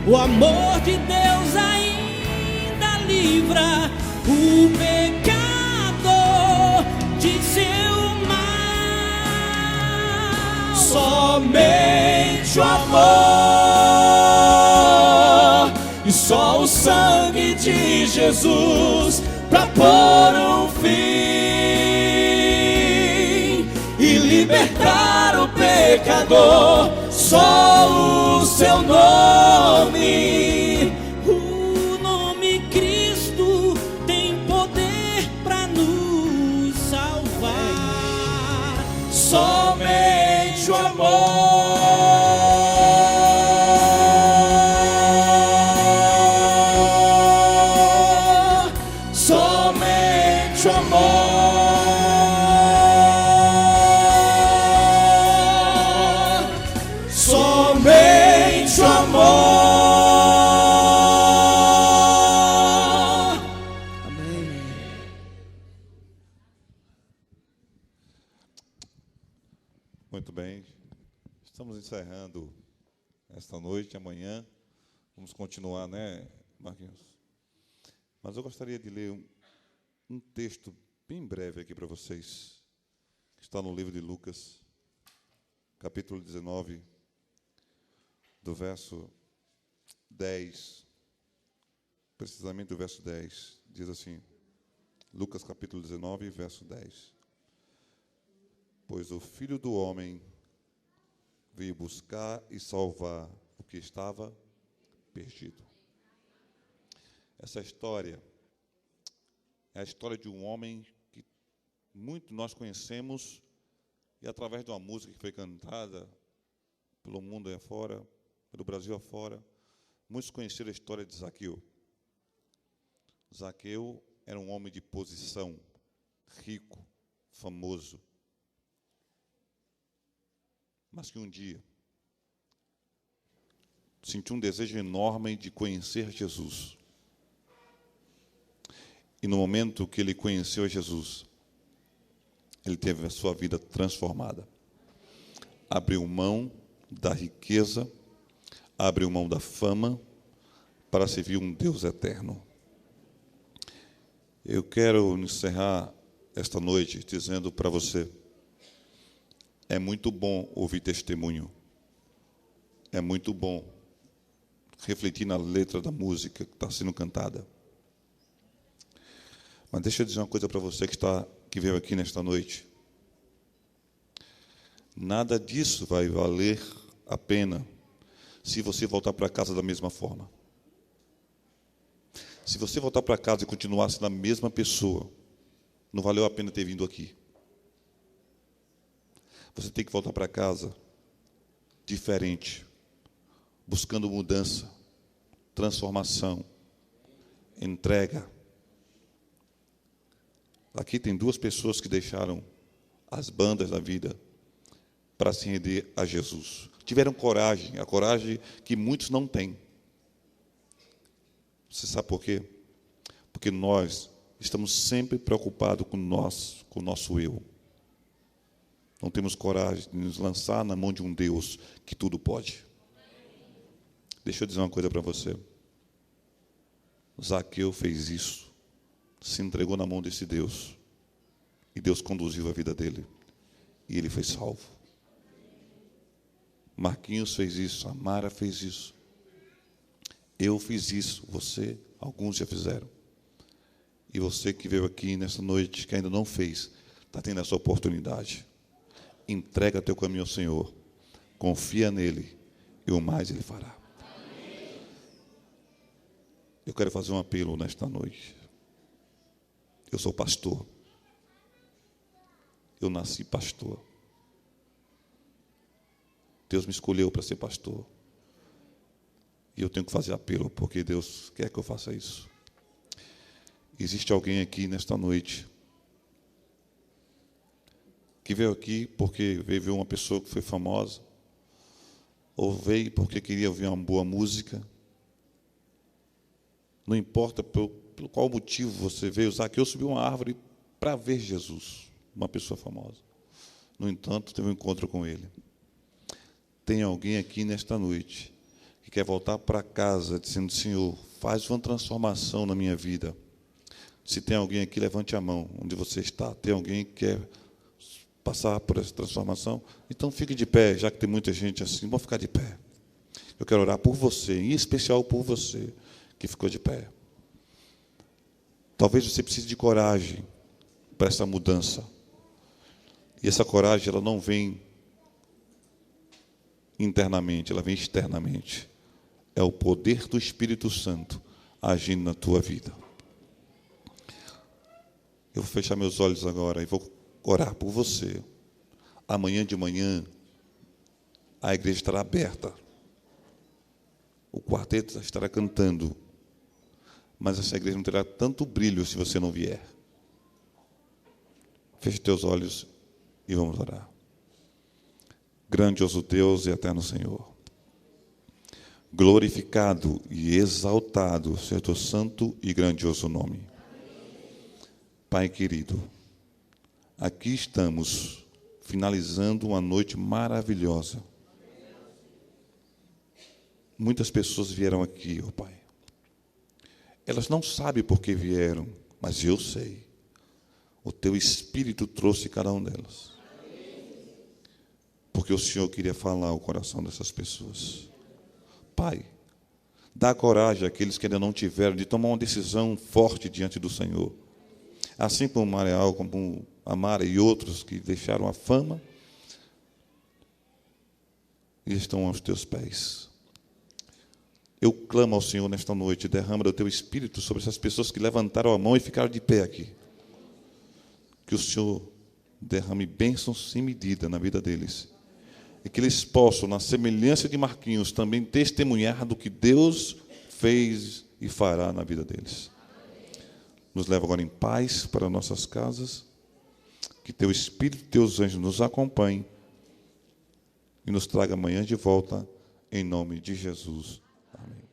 o amor de Deus ainda livra o pecador de seu mal. Somente o amor e só o sangue de Jesus pra pôr um fim e libertar o pecador. Só o seu nome, o nome Cristo, tem poder pra nos salvar. somente o amor. Somente o amor. Somente o amor. Amém. Muito bem. Estamos encerrando esta noite. Amanhã vamos continuar, né, Marquinhos? Mas eu gostaria de ler um texto bem breve aqui para vocês, que está no livro de Lucas, capítulo 19, do verso 10, precisamente do verso 10, diz assim, Lucas capítulo 19, verso 10. Pois o Filho do Homem veio buscar e salvar o que estava perdido. Essa história é a história de um homem que muito nós conhecemos, e através de uma música que foi cantada pelo mundo afora, pelo Brasil afora, muitos conheceram a história de Zaqueu. Zaqueu era um homem de posição, rico, famoso, mas que um dia sentiu um desejo enorme de conhecer Jesus. E no momento que ele conheceu Jesus, ele teve a sua vida transformada. Abriu mão da riqueza, abriu mão da fama, para servir um Deus eterno. Eu quero encerrar esta noite dizendo para você, é muito bom ouvir testemunho, é muito bom refletir na letra da música que está sendo cantada. Mas deixa eu dizer uma coisa para você que veio aqui nesta noite. Nada disso vai valer a pena se você voltar para casa da mesma forma. Se você voltar para casa e continuar sendo a mesma pessoa, não valeu a pena ter vindo aqui. Você tem que voltar para casa diferente, buscando mudança, transformação, entrega. Aqui tem duas pessoas que deixaram as bandas da vida para se render a Jesus. Tiveram coragem, a coragem que muitos não têm. Você sabe por quê? Porque nós estamos sempre preocupados com o nosso eu. Não temos coragem de nos lançar na mão de um Deus que tudo pode. Deixa eu dizer uma coisa para você. Zaqueu fez isso. Se entregou na mão desse Deus. E Deus conduziu a vida dele. E ele foi salvo. Marquinhos fez isso, a Mara fez isso. Eu fiz isso, você, alguns já fizeram. E você que veio aqui nessa noite, que ainda não fez, está tendo essa oportunidade. Entrega teu caminho ao Senhor. Confia nele e o mais ele fará. Eu quero fazer um apelo nesta noite. Eu sou pastor. Eu nasci pastor. Deus me escolheu para ser pastor. E eu tenho que fazer apelo, porque Deus quer que eu faça isso. Existe alguém aqui nesta noite que veio aqui porque veio ver uma pessoa que foi famosa, ou veio porque queria ouvir uma boa música. Não importa pelo qual motivo você veio usar, que eu subi uma árvore para ver Jesus, uma pessoa famosa. No entanto, teve um encontro com ele. Tem alguém aqui nesta noite que quer voltar para casa dizendo: Senhor, faz uma transformação na minha vida. Se tem alguém aqui, levante a mão onde você está. Tem alguém que quer passar por essa transformação? Então fique de pé, já que tem muita gente assim, vamos ficar de pé. Eu quero orar por você, em especial por você que ficou de pé. Talvez você precise de coragem para essa mudança. E essa coragem, ela não vem internamente, ela vem externamente. É o poder do Espírito Santo agindo na tua vida. Eu vou fechar meus olhos agora e vou orar por você. Amanhã de manhã, a igreja estará aberta. O quarteto estará cantando. Mas essa igreja não terá tanto brilho se você não vier. Feche teus olhos e vamos orar. Grandioso Deus e eterno Senhor, glorificado e exaltado seja o teu santo e grandioso nome. Pai querido, aqui estamos finalizando uma noite maravilhosa. Muitas pessoas vieram aqui, ó Pai. Elas não sabem por que vieram, mas eu sei. O teu Espírito trouxe cada um delas. Porque o Senhor queria falar ao coração dessas pessoas. Pai, dá coragem àqueles que ainda não tiveram de tomar uma decisão forte diante do Senhor. Assim como o Mareal, como a Mara e outros que deixaram a fama e estão aos teus pés. Eu clamo ao Senhor nesta noite, derrama do teu Espírito sobre essas pessoas que levantaram a mão e ficaram de pé aqui. Que o Senhor derrame bênçãos sem medida na vida deles. E que eles possam, na semelhança de Marquinhos, também testemunhar do que Deus fez e fará na vida deles. Nos leva agora em paz para nossas casas. Que teu Espírito e teus anjos nos acompanhem e nos traga amanhã de volta, em nome de Jesus. Amém.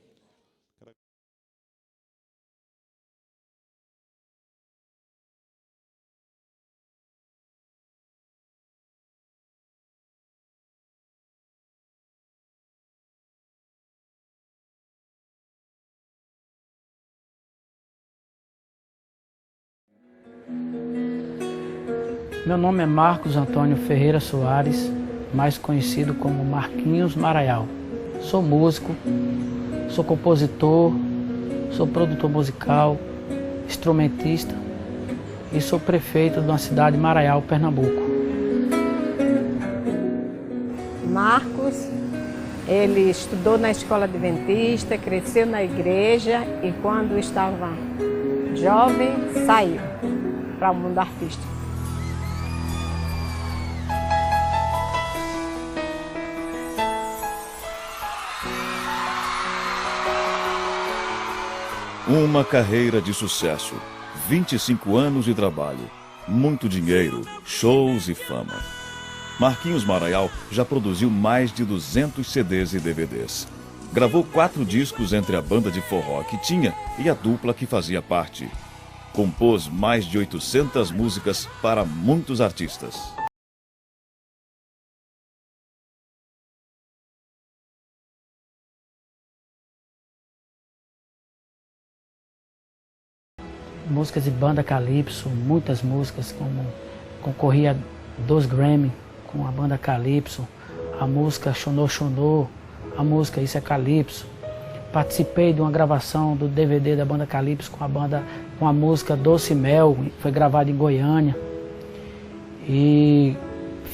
Meu nome é Marcos Antônio Ferreira Soares, mais conhecido como Marquinhos Maraial. Sou músico, sou compositor, sou produtor musical, instrumentista e sou prefeito de uma cidade de Maraial, Pernambuco. Marcos, ele estudou na escola adventista, cresceu na igreja e quando estava jovem saiu para o mundo artístico. Uma carreira de sucesso, 25 anos de trabalho, muito dinheiro, shows e fama. Marquinhos Maraial já produziu mais de 200 CDs e DVDs. Gravou 4 discos entre a banda de forró que tinha e a dupla que fazia parte. Compôs mais de 800 músicas para muitos artistas. Músicas de banda calypso, muitas músicas como concorri a 2 Grammy com a banda Calypso, a música Xonou Xonou, a música Isso é Calypso. Participei de uma gravação do DVD da banda Calypso com a música Doce Mel, foi gravada em Goiânia. E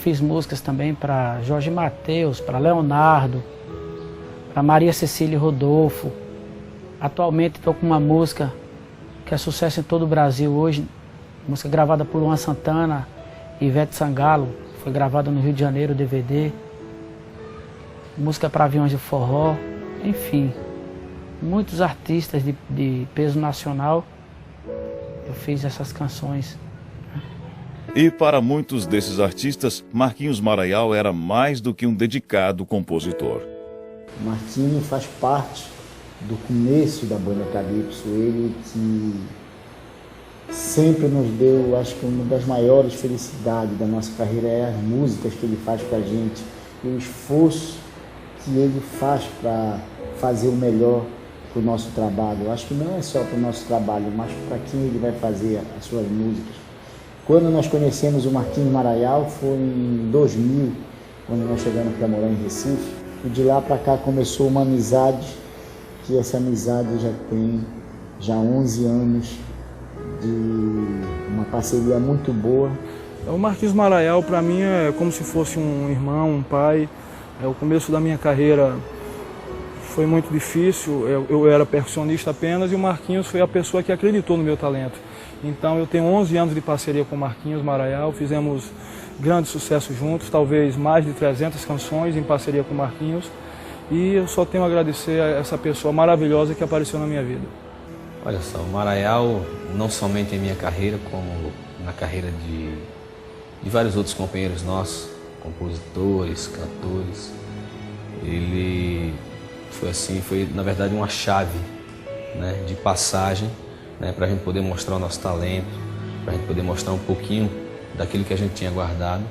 fiz músicas também para Jorge Mateus, para Leonardo, para Maria Cecília e Rodolfo. Atualmente estou com uma música que é sucesso em todo o Brasil hoje, música gravada por Luan Santana e Ivete Sangalo, foi gravada no Rio de Janeiro, DVD. Música para Aviões de Forró, enfim, muitos artistas de peso nacional, eu fiz essas canções. E para muitos desses artistas, Marquinhos Maraial era mais do que um dedicado compositor. Marquinhos faz parte do começo da banda Calypso, ele que sempre nos deu, acho que uma das maiores felicidades da nossa carreira é as músicas que ele faz pra gente, e o esforço que ele faz para fazer o melhor para o nosso trabalho. Eu acho que não é só para o nosso trabalho, mas para quem ele vai fazer as suas músicas. Quando nós conhecemos o Marquinhos Maraial foi em 2000, quando nós chegamos para morar em Recife, e de lá para cá começou uma amizade, que essa amizade já 11 anos de uma parceria muito boa. O Marquinhos Maraial para mim é como se fosse um irmão, um pai. O começo da minha carreira foi muito difícil, eu era percussionista apenas e o Marquinhos foi a pessoa que acreditou no meu talento. Então eu tenho 11 anos de parceria com o Marquinhos Maraial, fizemos grandes sucessos juntos, talvez mais de 300 canções em parceria com o Marquinhos, e eu só tenho a agradecer a essa pessoa maravilhosa que apareceu na minha vida. Olha só, o Maraial, não somente em minha carreira, como na carreira de vários outros companheiros nossos, compositores, cantores, ele foi na verdade uma chave, né, de passagem, né, para a gente poder mostrar o nosso talento, para a gente poder mostrar um pouquinho daquilo que a gente tinha guardado,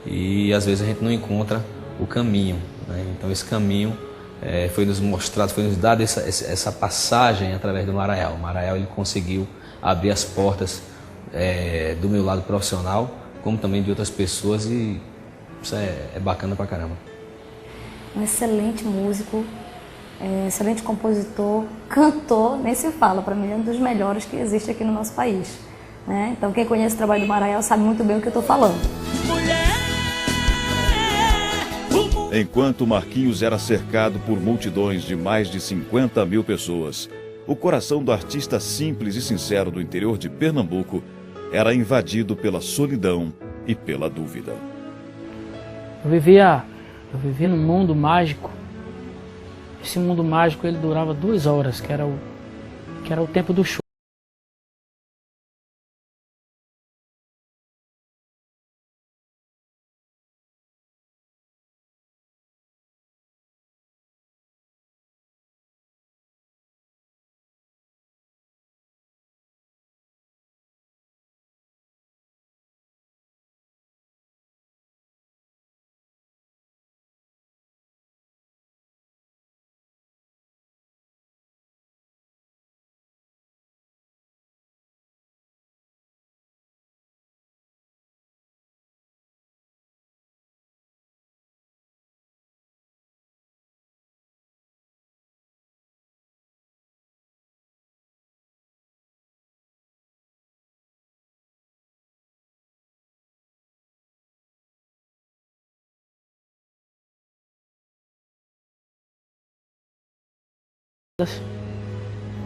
e às vezes a gente não encontra o caminho, né? Então esse caminho foi nos mostrado, foi nos dado essa passagem através do Maraial. O Maraial ele conseguiu abrir as portas do meu lado profissional, como também de outras pessoas, e isso é bacana pra caramba. Um excelente músico, excelente compositor, cantor, nem se fala, para mim é um dos melhores que existe aqui no nosso país, né? Então quem conhece o trabalho do Maraial sabe muito bem o que eu estou falando. Enquanto Marquinhos era cercado por multidões de mais de 50 mil pessoas, o coração do artista simples e sincero do interior de Pernambuco era invadido pela solidão e pela dúvida. Eu vivia num mundo mágico. Esse mundo mágico ele durava 2 horas, que era o tempo do show.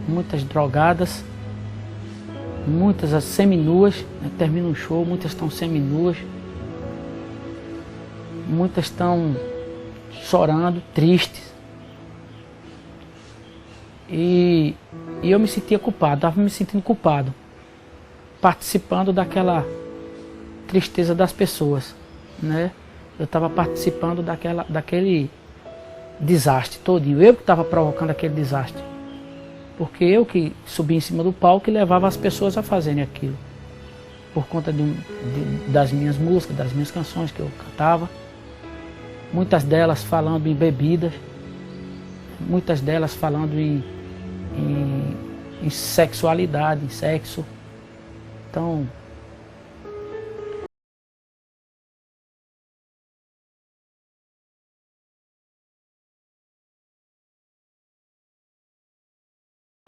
Muitas drogadas, muitas seminuas, né? Termina um show, muitas estão seminuas, muitas estão chorando, tristes. E eu me sentia culpado, estava me sentindo culpado, participando daquela tristeza das pessoas, né? Eu estava participando daquele desastre todinho, eu que estava provocando aquele desastre, porque eu que subi em cima do palco e levava as pessoas a fazerem aquilo, por conta das minhas músicas, das minhas canções que eu cantava, muitas delas falando em bebidas, muitas delas falando em sexualidade, em sexo. Então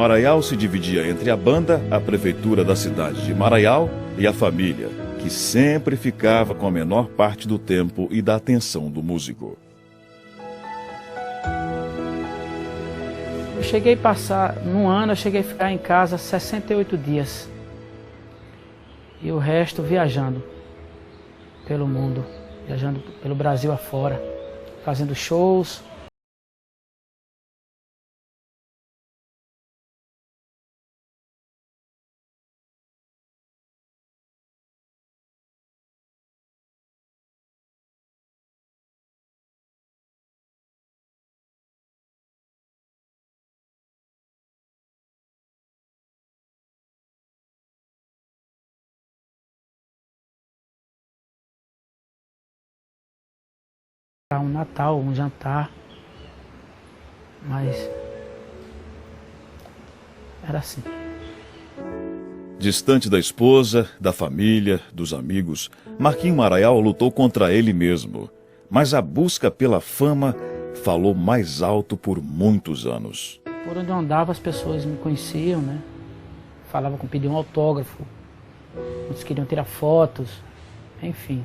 Maraial se dividia entre a banda, a prefeitura da cidade de Maraial e a família, que sempre ficava com a menor parte do tempo e da atenção do músico. Eu cheguei a passar, num ano eu cheguei a ficar em casa 68 dias. E o resto viajando pelo mundo, viajando pelo Brasil afora, fazendo shows. Um Natal, um jantar, mas era assim. Distante da esposa, da família, dos amigos, Marquinho Maraial lutou contra ele mesmo. Mas a busca pela fama falou mais alto por muitos anos. Por onde eu andava as pessoas me conheciam, né? Falavam que pediam um autógrafo, muitos queriam tirar fotos, enfim.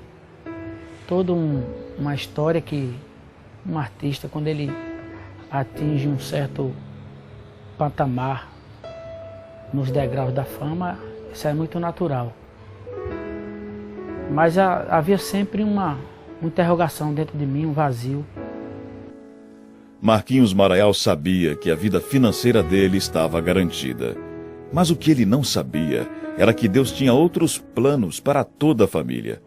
Toda uma história que um artista, quando ele atinge um certo patamar nos degraus da fama, isso é muito natural. Mas havia sempre uma interrogação dentro de mim, um vazio. Marquinhos Maraial sabia que a vida financeira dele estava garantida. Mas o que ele não sabia era que Deus tinha outros planos para toda a família.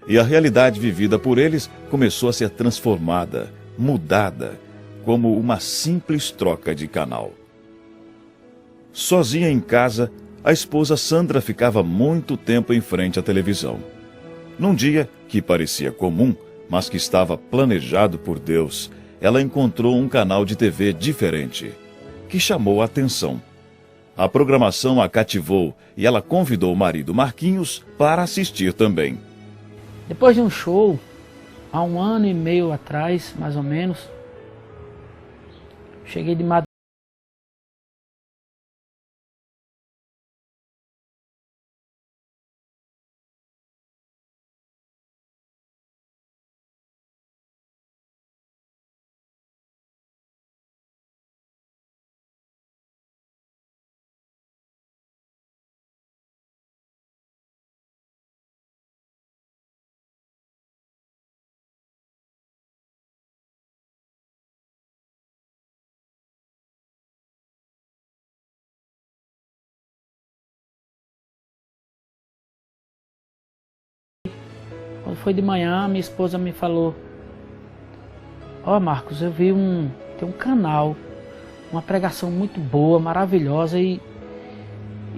E a realidade vivida por eles começou a ser transformada, mudada, como uma simples troca de canal. Sozinha em casa, a esposa Sandra ficava muito tempo em frente à televisão. Num dia que parecia comum, mas que estava planejado por Deus, ela encontrou um canal de TV diferente, que chamou a atenção. A programação a cativou e ela convidou o marido Marquinhos para assistir também. Depois de um show, há 1 ano e meio atrás, mais ou menos, cheguei de madrugada. Quando foi de manhã, minha esposa me falou: ó, Marcos, eu vi tem um canal, uma pregação muito boa, maravilhosa e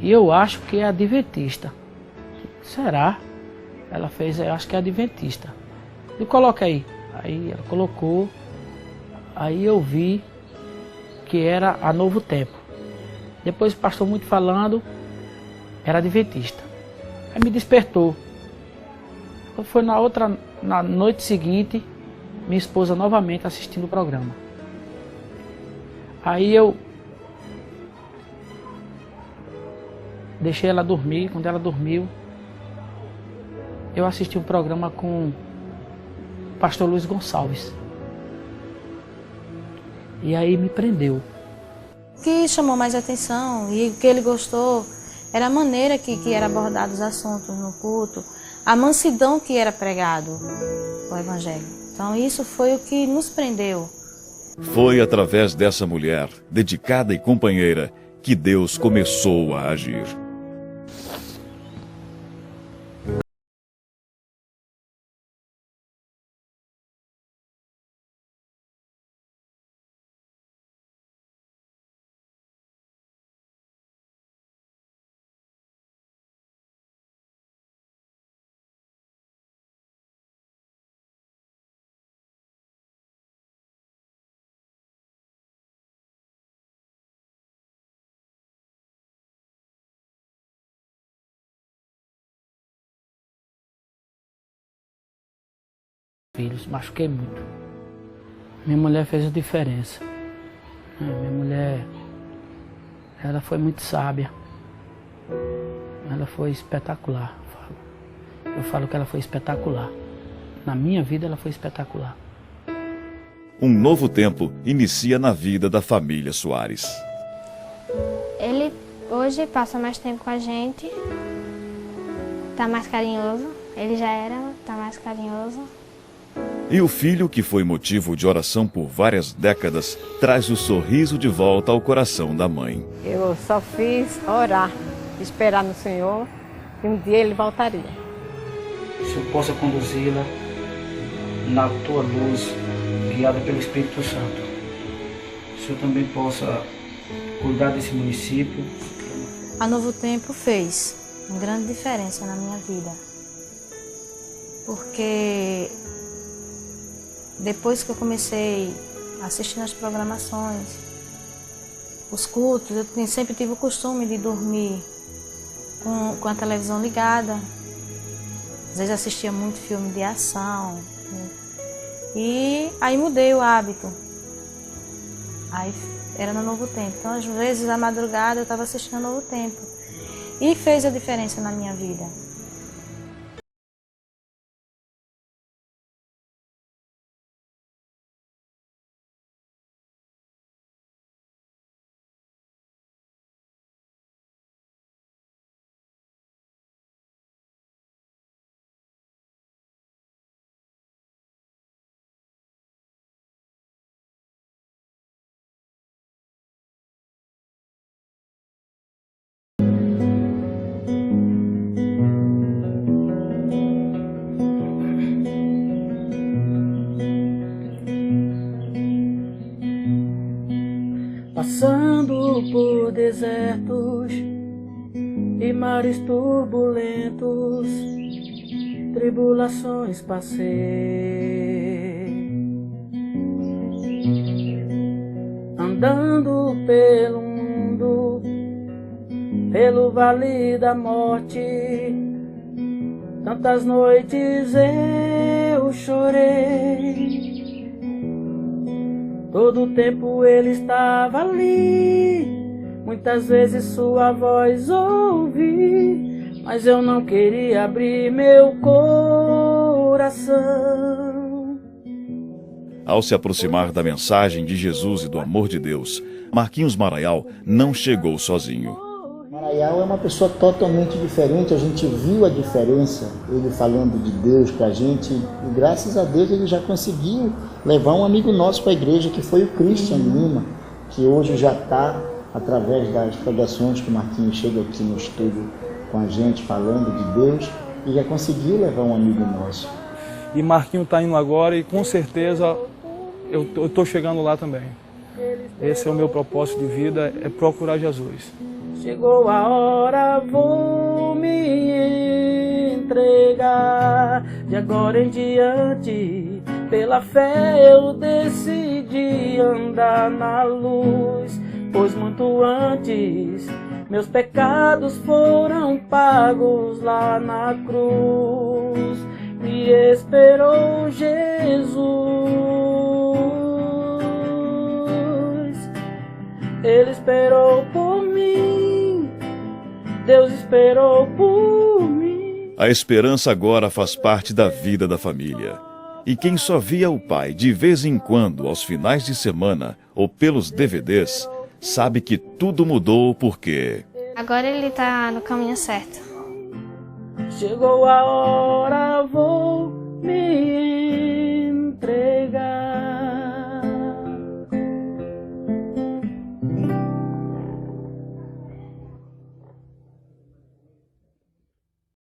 eu acho que é adventista. Será? Ela fez, eu acho que é adventista. Eu coloca aí. Aí ela colocou, aí eu vi que era a Novo Tempo. Depois o pastor muito falando, era adventista. Aí me despertou. Foi na noite seguinte, minha esposa novamente assistindo o programa. Aí eu deixei ela dormir. Quando ela dormiu, eu assisti um programa com o pastor Luiz Gonçalves. E aí me prendeu. O que chamou mais atenção e o que ele gostou era a maneira que era abordado os assuntos no culto, a mansidão que era pregado o Evangelho. Então isso foi o que nos prendeu. Foi através dessa mulher, dedicada e companheira, que Deus começou a agir. Filhos, machuquei muito. Minha mulher fez a diferença. Minha mulher, ela foi muito sábia. Ela foi espetacular. Eu falo que ela foi espetacular. Na minha vida ela foi espetacular. Um novo tempo inicia na vida da família Soares. Ele hoje passa mais tempo com a gente, tá mais carinhoso. Ele já era, tá mais carinhoso. E o filho, que foi motivo de oração por várias décadas, traz o sorriso de volta ao coração da mãe. Eu só fiz orar, esperar no Senhor, que um dia ele voltaria. Se eu possa conduzi-la na tua luz, guiada pelo Espírito Santo. Se eu também possa cuidar desse município. A Novo Tempo fez uma grande diferença na minha vida. Porque depois que eu comecei a assistir nas programações, os cultos, eu sempre tive o costume de dormir com a televisão ligada. Às vezes assistia muito filme de ação. E aí mudei o hábito. Aí era no Novo Tempo. Então, às vezes, à madrugada, eu estava assistindo Novo Tempo. E fez a diferença na minha vida. Passando por desertos e mares turbulentos, tribulações passei. Andando pelo mundo, pelo vale da morte, tantas noites eu chorei. Todo o tempo ele estava ali, muitas vezes sua voz ouvi, mas eu não queria abrir meu coração. Ao se aproximar da mensagem de Jesus e do amor de Deus, Marquinhos Maraial não chegou sozinho. Maraial é uma pessoa totalmente diferente, a gente viu a diferença, ele falando de Deus pra gente, e graças a Deus ele já conseguiu levar um amigo nosso para a igreja, que foi o Christian Lima, que hoje já está, através das pregações que o Marquinhos chega aqui no estúdio com a gente, falando de Deus, e já conseguiu levar um amigo nosso. E Marquinhos está indo agora e com certeza eu estou chegando lá também. Esse é o meu propósito de vida, é procurar Jesus. Chegou a hora, vou me entregar. De agora em diante, pela fé eu decidi andar na luz. Pois muito antes, meus pecados foram pagos lá na cruz. Me esperou Jesus. Ele esperou por mim, Deus esperou por mim. A esperança agora faz parte da vida da família. E quem só via o pai de vez em quando, aos finais de semana ou pelos DVDs, sabe que tudo mudou porque... Agora ele está no caminho certo. Chegou a hora,